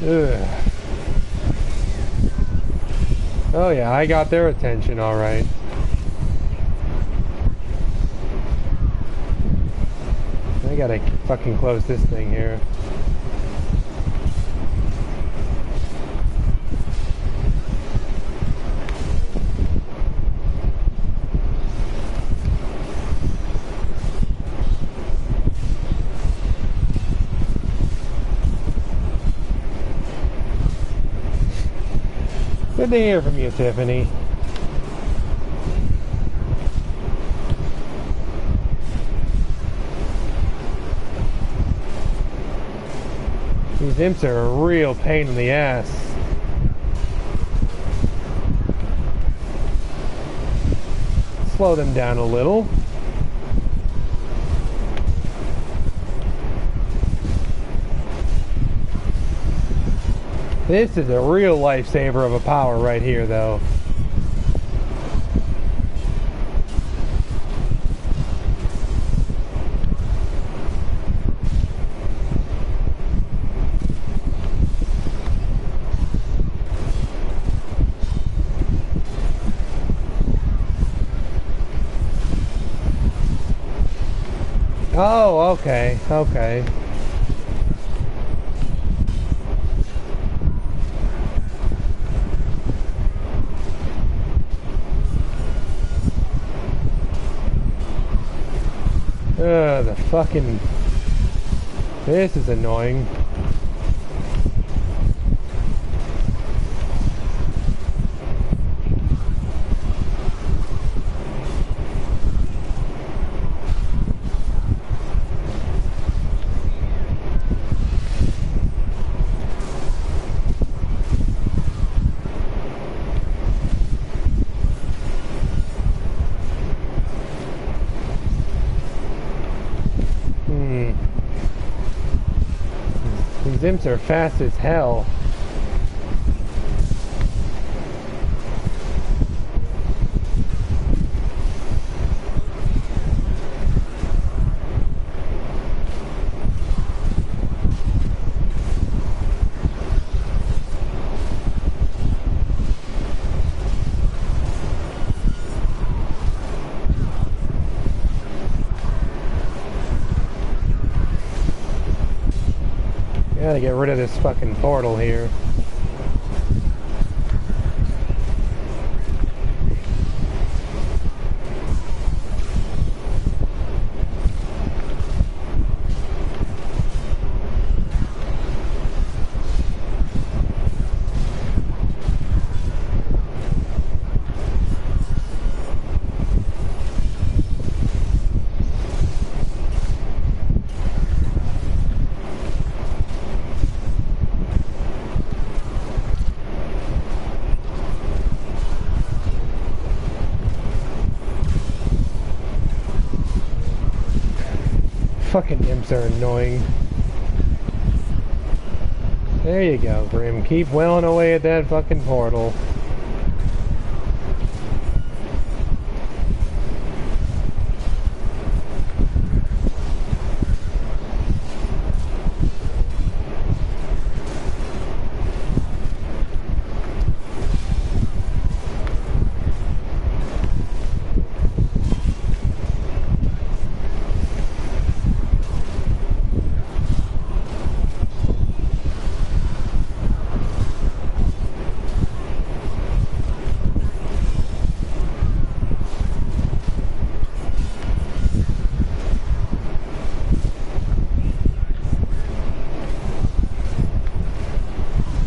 Ugh. Oh yeah, I got their attention, alright. I gotta fucking close this thing here. Good to hear from you, Tiffany. These imps are a real pain in the ass. Slow them down a little. This is a real lifesaver of a power right here, though. Oh, okay, okay. The fucking... This is annoying. These imps are fast as hell. Gotta get rid of this fucking portal here. Fucking imps are annoying. There you go, Grim. Keep wailing away at that fucking portal.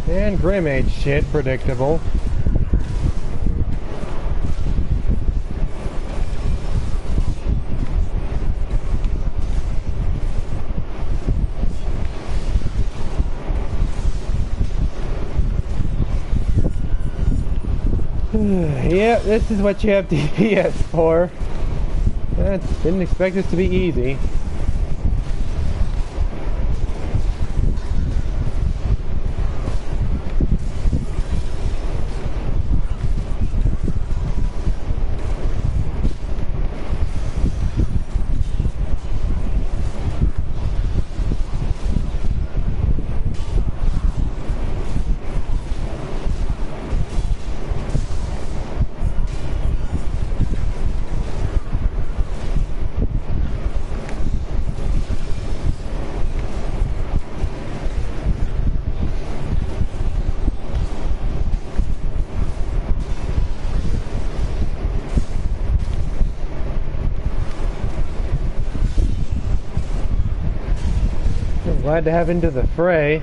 And Grim age shit, predictable. Yeah, this is what you have DPS for. Didn't expect this to be easy. Glad to have into the fray.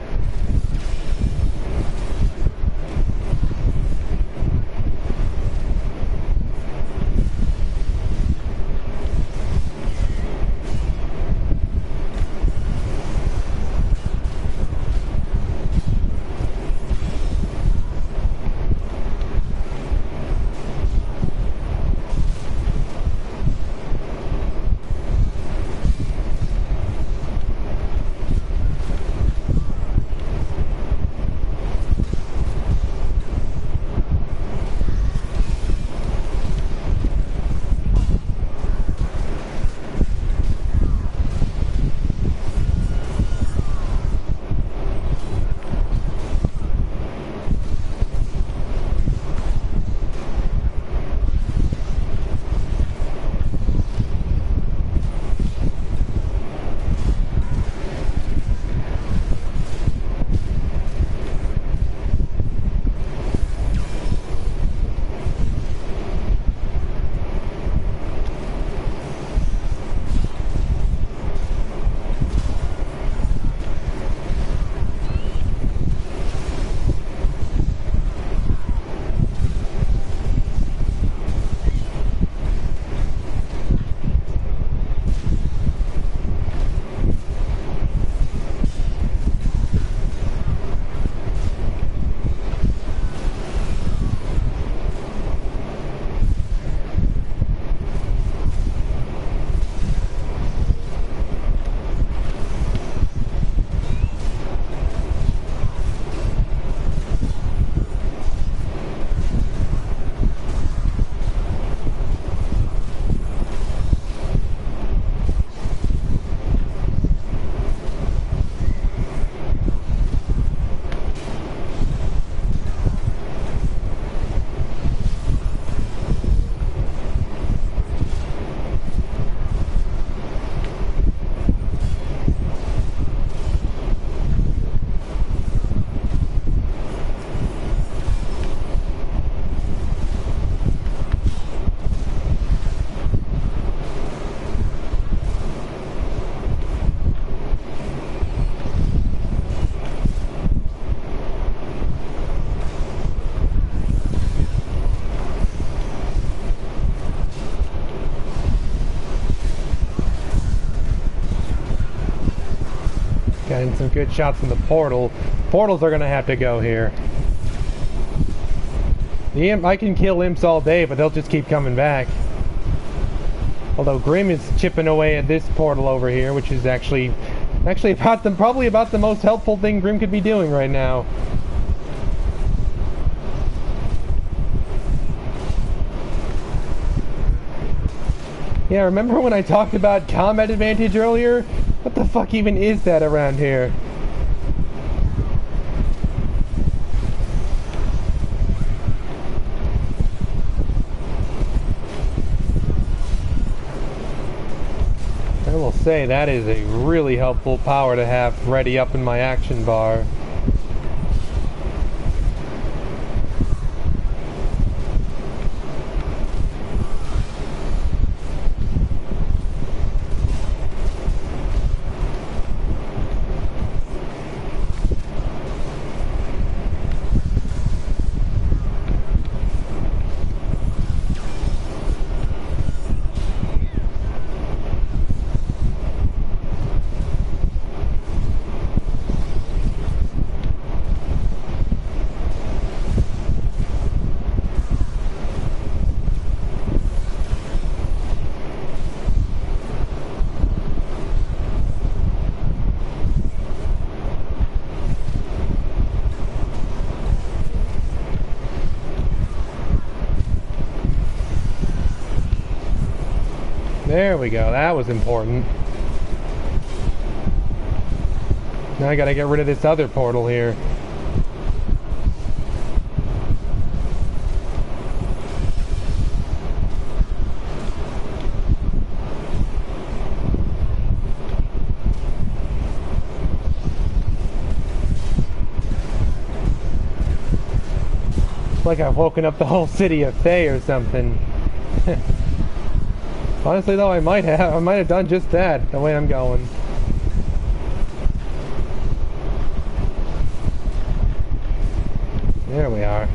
and some good shots from the portal. Portals are gonna have to go here. The imp, I can kill imps all day, but they'll just keep coming back. Although Grim is chipping away at this portal over here, which is actually probably about the most helpful thing Grim could be doing right now. Yeah, remember when I talked about combat advantage earlier? What the fuck even is that around here? I will say that is a really helpful power to have ready up in my action bar. There we go, that was important. Now I gotta get rid of this other portal here. It's like I've woken up the whole city of Thay or something. Honestly though, I might have done just that, the way I'm going. There we are.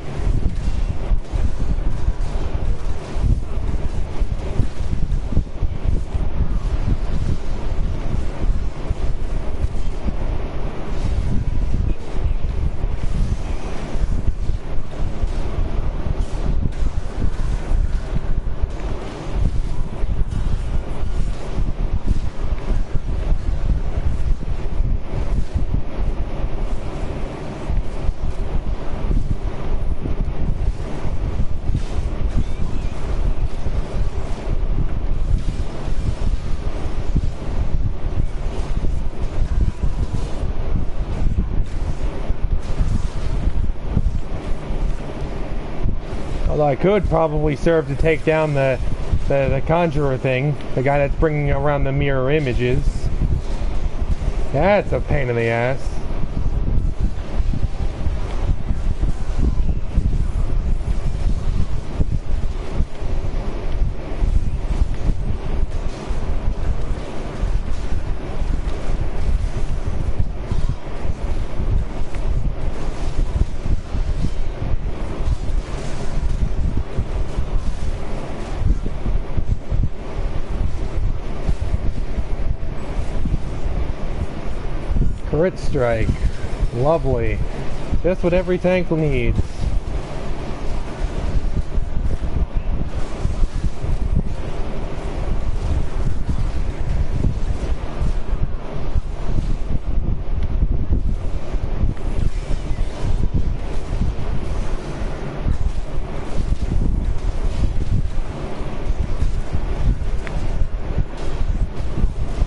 Although I could probably serve to take down the conjurer thing, the guy that's bringing around the mirror images. That's a pain in the ass. Crit strike. Lovely. Just what every tank needs.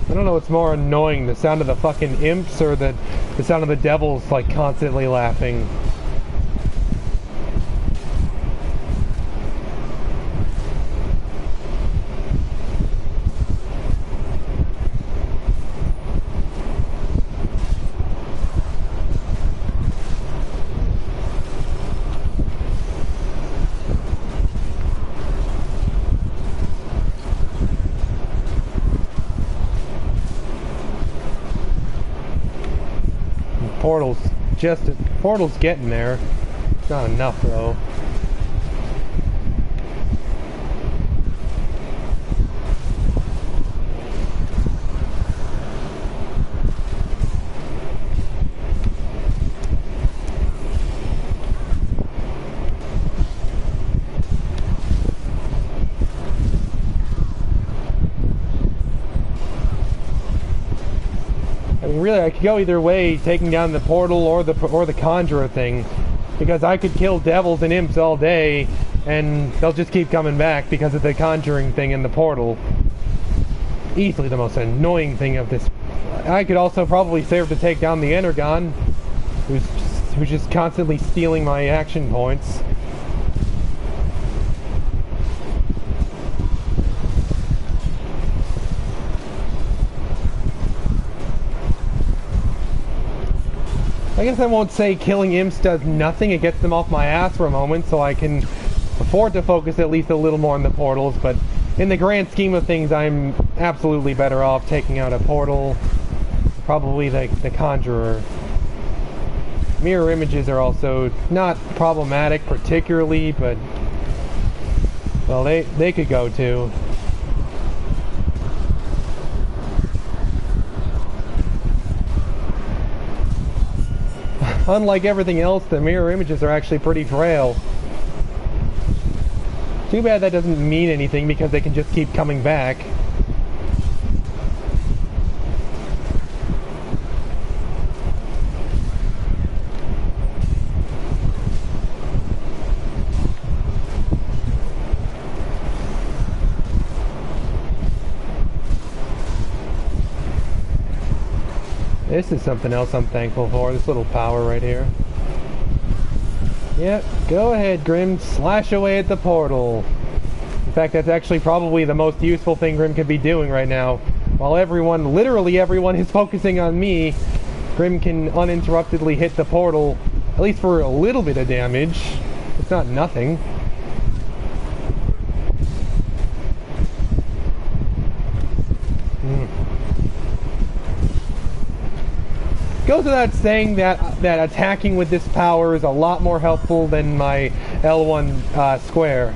I don't know what's more annoying, the sound of the fucking imps or the sound of the devils like constantly laughing. Portal's getting there. It's not enough though. mean, really, I could go either way, taking down the portal or the conjurer thing, because I could kill devils and imps all day, and they'll just keep coming back because of the conjuring thing in the portal. Easily the most annoying thing of this. I could also probably serve to take down the Energon, who's just constantly stealing my action points. I guess I won't say killing imps does nothing. It gets them off my ass for a moment, so I can afford to focus at least a little more on the portals, but in the grand scheme of things, I'm absolutely better off taking out a portal, probably the conjurer. Mirror images are also not problematic particularly, but, well, they could go too. Unlike everything else, the mirror images are actually pretty frail. Too bad that doesn't mean anything because they can just keep coming back. This is something else I'm thankful for, this little power right here. Yep, go ahead, Grim, slash away at the portal. In fact, that's actually probably the most useful thing Grim could be doing right now. While everyone, literally everyone, is focusing on me, Grim can uninterruptedly hit the portal, at least for a little bit of damage. It's not nothing. Goes without saying that attacking with this power is a lot more helpful than my L1 square.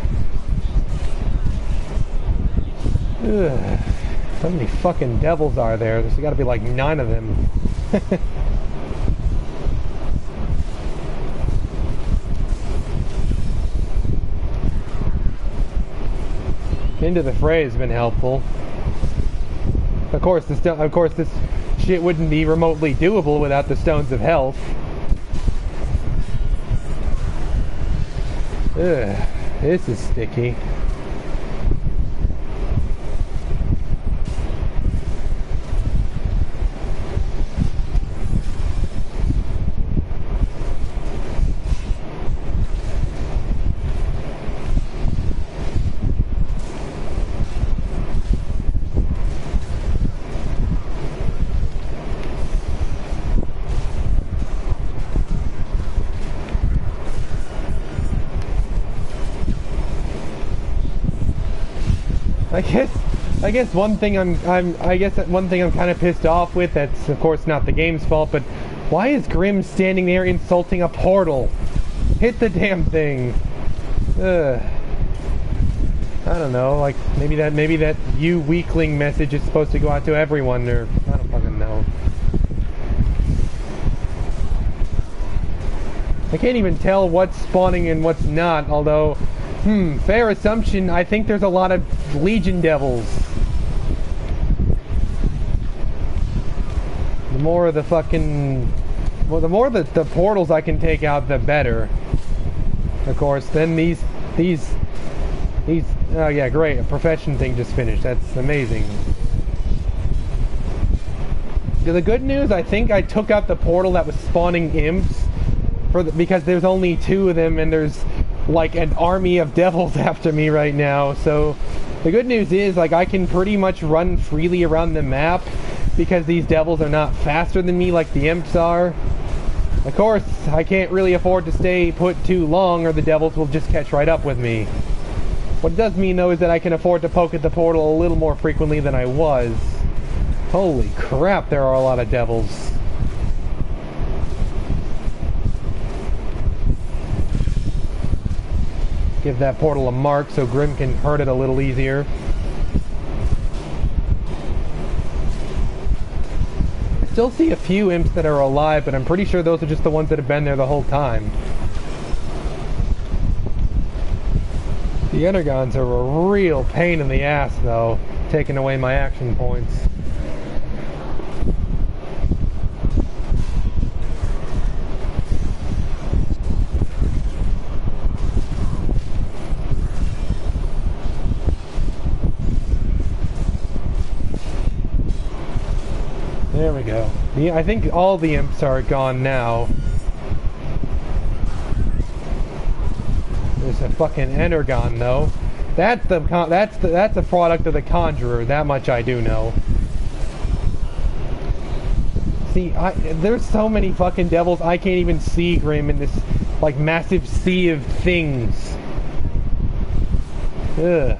Ugh. How many fucking devils are there? There's gotta be like 9 of them. Into the fray has been helpful. Of course, this shit wouldn't be remotely doable without the Stones of Health. Ugh, this is sticky. I guess one thing I'm kind of pissed off with, that's of course not the game's fault, but why is Grim standing there insulting a portal? Hit the damn thing. Ugh. I don't know, like maybe that you weakling message is supposed to go out to everyone, or I don't fucking know. I can't even tell what's spawning and what's not, although fair assumption, I think there's a lot of Legion Devils. The more of the fucking... Well, the more the portals I can take out, the better. Of course, then these... Oh yeah, great, a profession thing just finished. That's amazing. The good news, I think I took out the portal that was spawning imps, because there's only 2 of them, and there's like an army of devils after me right now. So the good news is, like, I can pretty much run freely around the map because these devils are not faster than me like the imps are. Of course, I can't really afford to stay put too long or the devils will just catch right up with me. What it does mean though is that I can afford to poke at the portal a little more frequently than I was. Holy crap, there are a lot of devils. Give that portal a mark so Grim can hurt it a little easier. I still see a few imps that are alive, but I'm pretty sure those are just the ones that have been there the whole time. The Energons are a real pain in the ass, though, taking away my action points. There we go. Yeah, I think all the imps are gone now. There's a fucking energon though. That's a product of the conjurer. That much I do know. See, there's so many fucking devils. I can't even see Grim in this like massive sea of things. Ugh.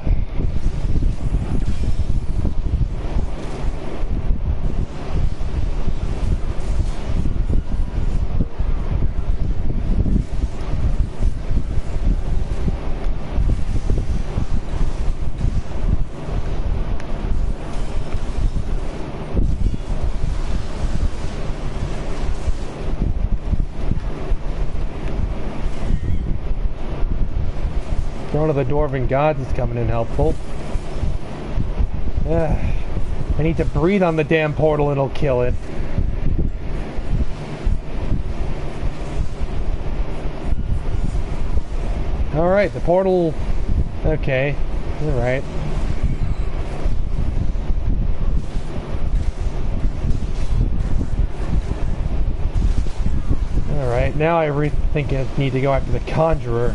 Throne of the Dwarven Gods is coming in helpful. I need to breathe on the damn portal and it'll kill it. Alright, the portal... Okay. Alright. Alright, now I think I need to go after the conjurer.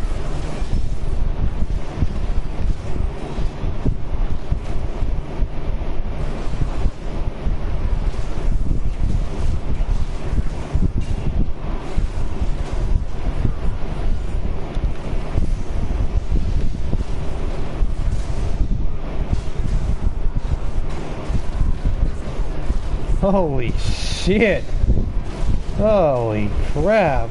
Holy shit! Holy crap!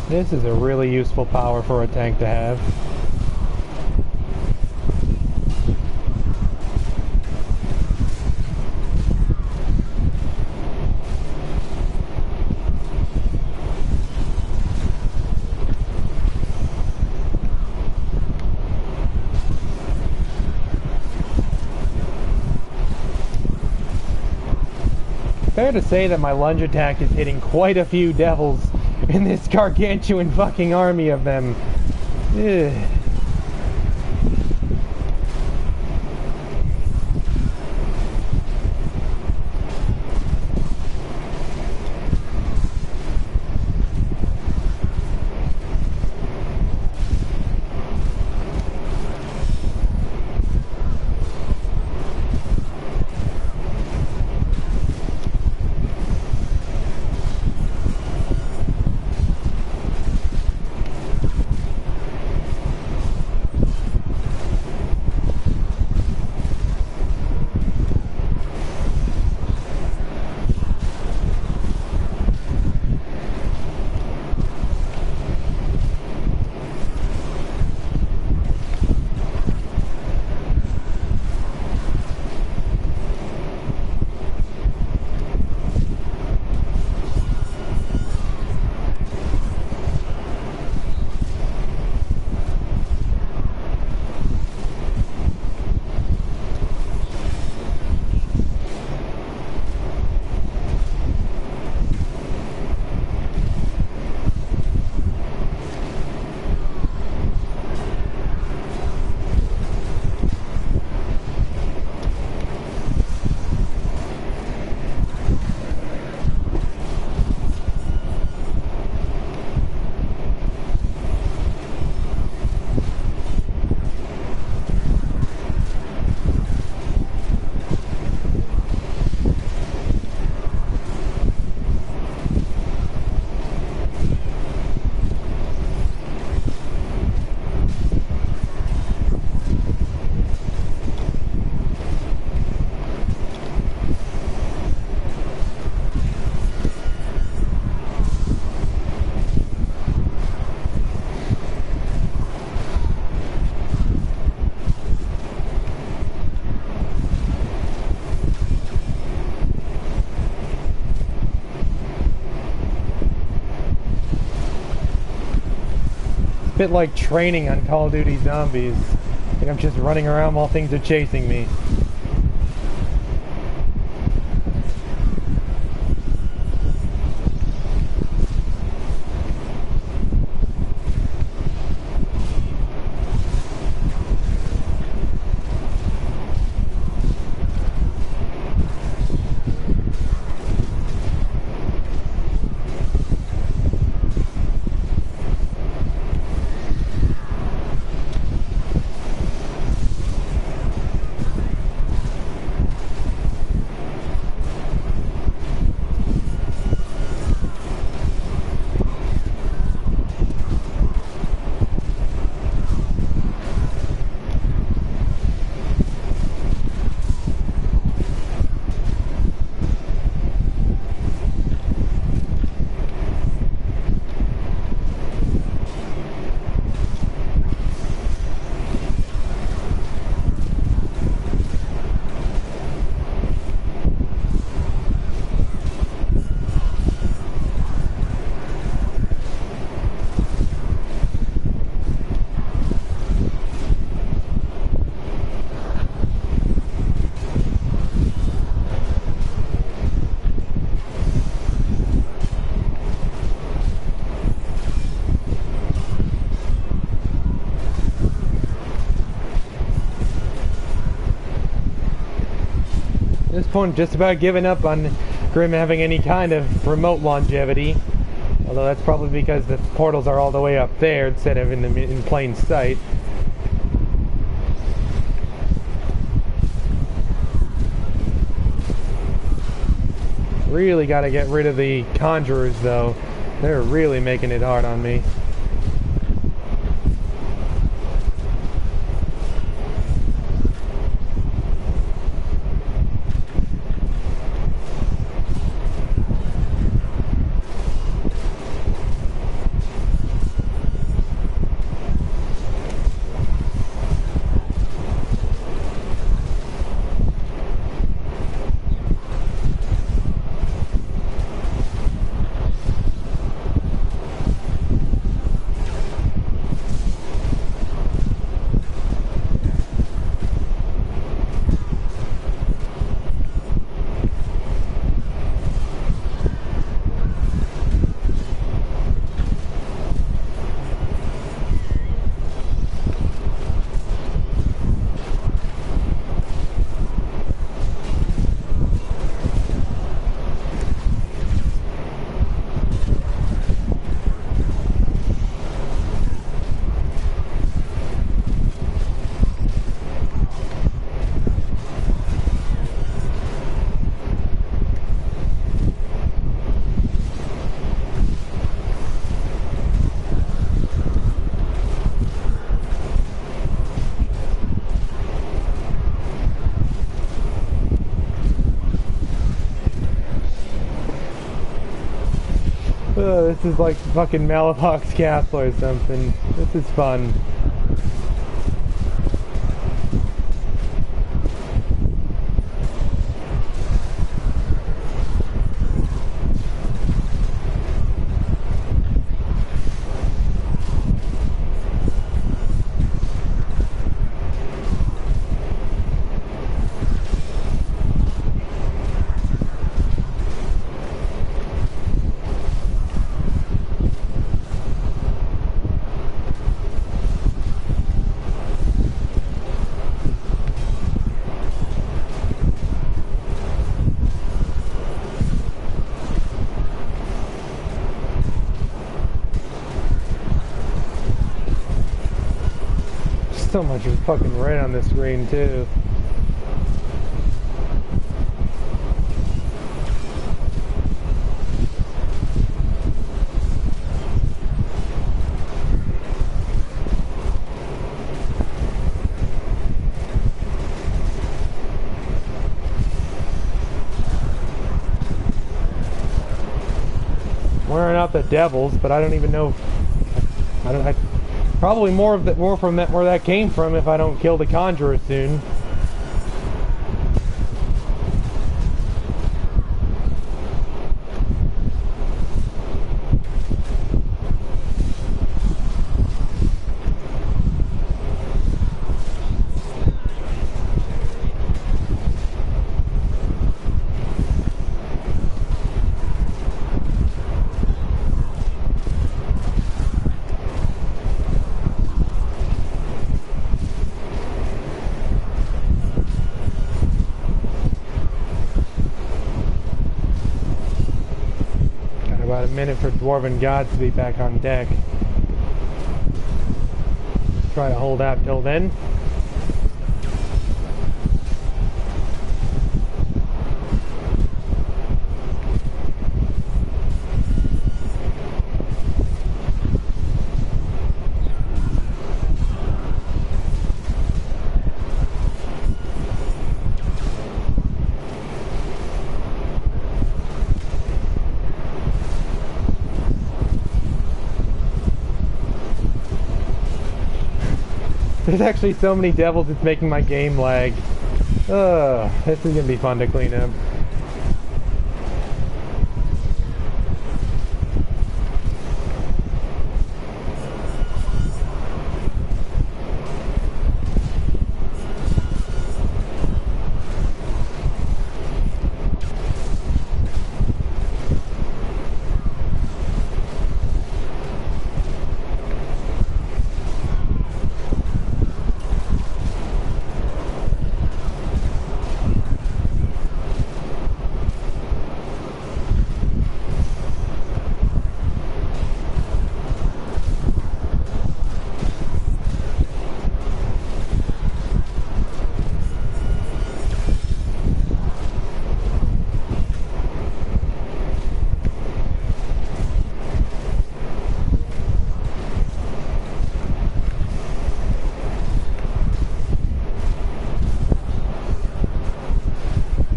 This is a really useful power for a tank to have. Fair to say that my lunge attack is hitting quite a few devils in this gargantuan fucking army of them. Ugh. bit like training on Call of Duty Zombies. Like I'm just running around while things are chasing me. At this point, just about giving up on Grim having any kind of remote longevity. Although that's probably because the portals are all the way up there instead of in plain sight. Really gotta get rid of the conjurers though. They're really making it hard on me. This is like fucking Malapox Castle or something. This is fun. So much is fucking red on this screen too. Wearing out the devils, but I don't even know. Probably more from that where that came from if I don't kill the conjurer soon. minute for Dwarven Gods to be back on deck. Try to hold out till then. There's actually so many devils it's making my game lag. Ugh, this is gonna be fun to clean up.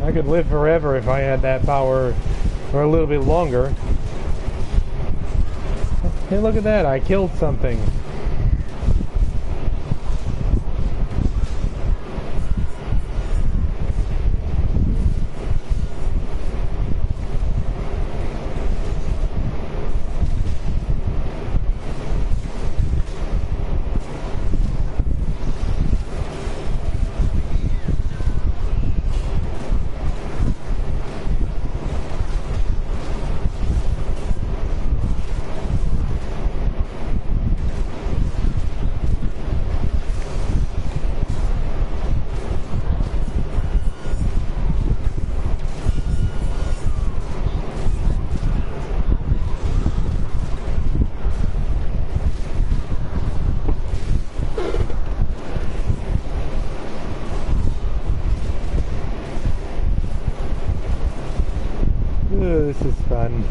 I could live forever if I had that power for a little bit longer. Hey, look at that, I killed something. This is fun.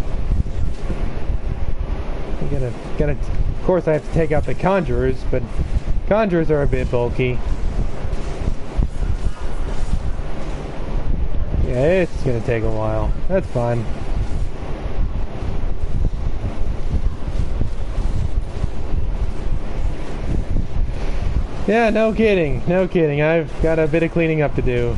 Of course I have to take out the conjurers, but conjurers are a bit bulky. Yeah, it's gonna take a while. That's fine. Yeah, no kidding. No kidding. I've got a bit of cleaning up to do.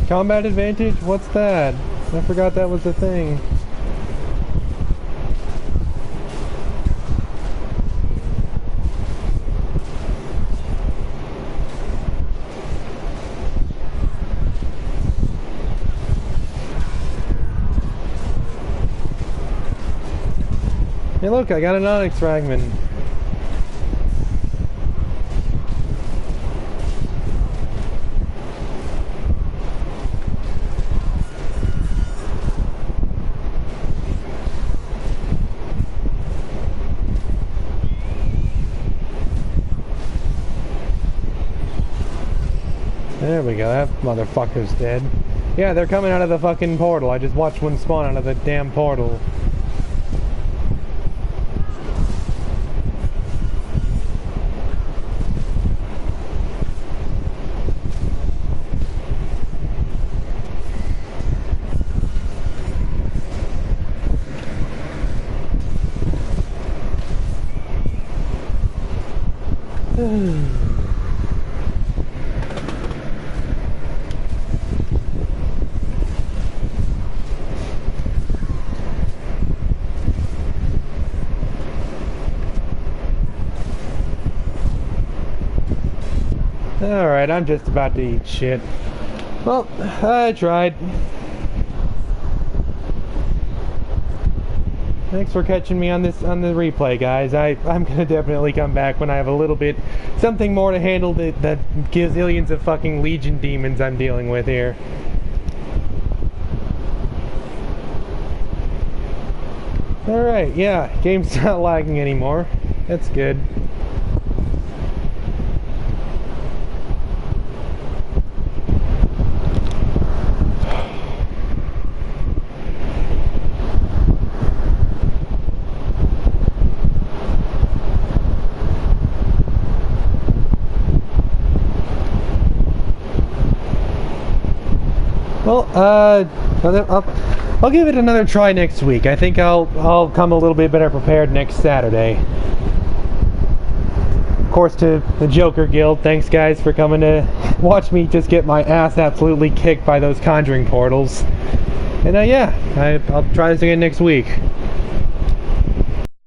Combat advantage? What's that? I forgot that was a thing. Hey look, I got an onyx fragment. There we go, that motherfucker's dead. Yeah, they're coming out of the fucking portal. I just watched one spawn out of the damn portal. Alright, I'm just about to eat shit. Well, I tried. Thanks for catching me on the replay, guys. I'm gonna definitely come back when I have a little bit something more to handle that gazillions of fucking Legion demons I'm dealing with here. Alright, yeah, game's not lagging anymore. That's good. Well, I'll give it another try next week. I think I'll come a little bit better prepared next Saturday. Of course, to the Joker Guild, thanks guys for coming to watch me just get my ass absolutely kicked by those conjuring portals. And yeah, I'll try this again next week.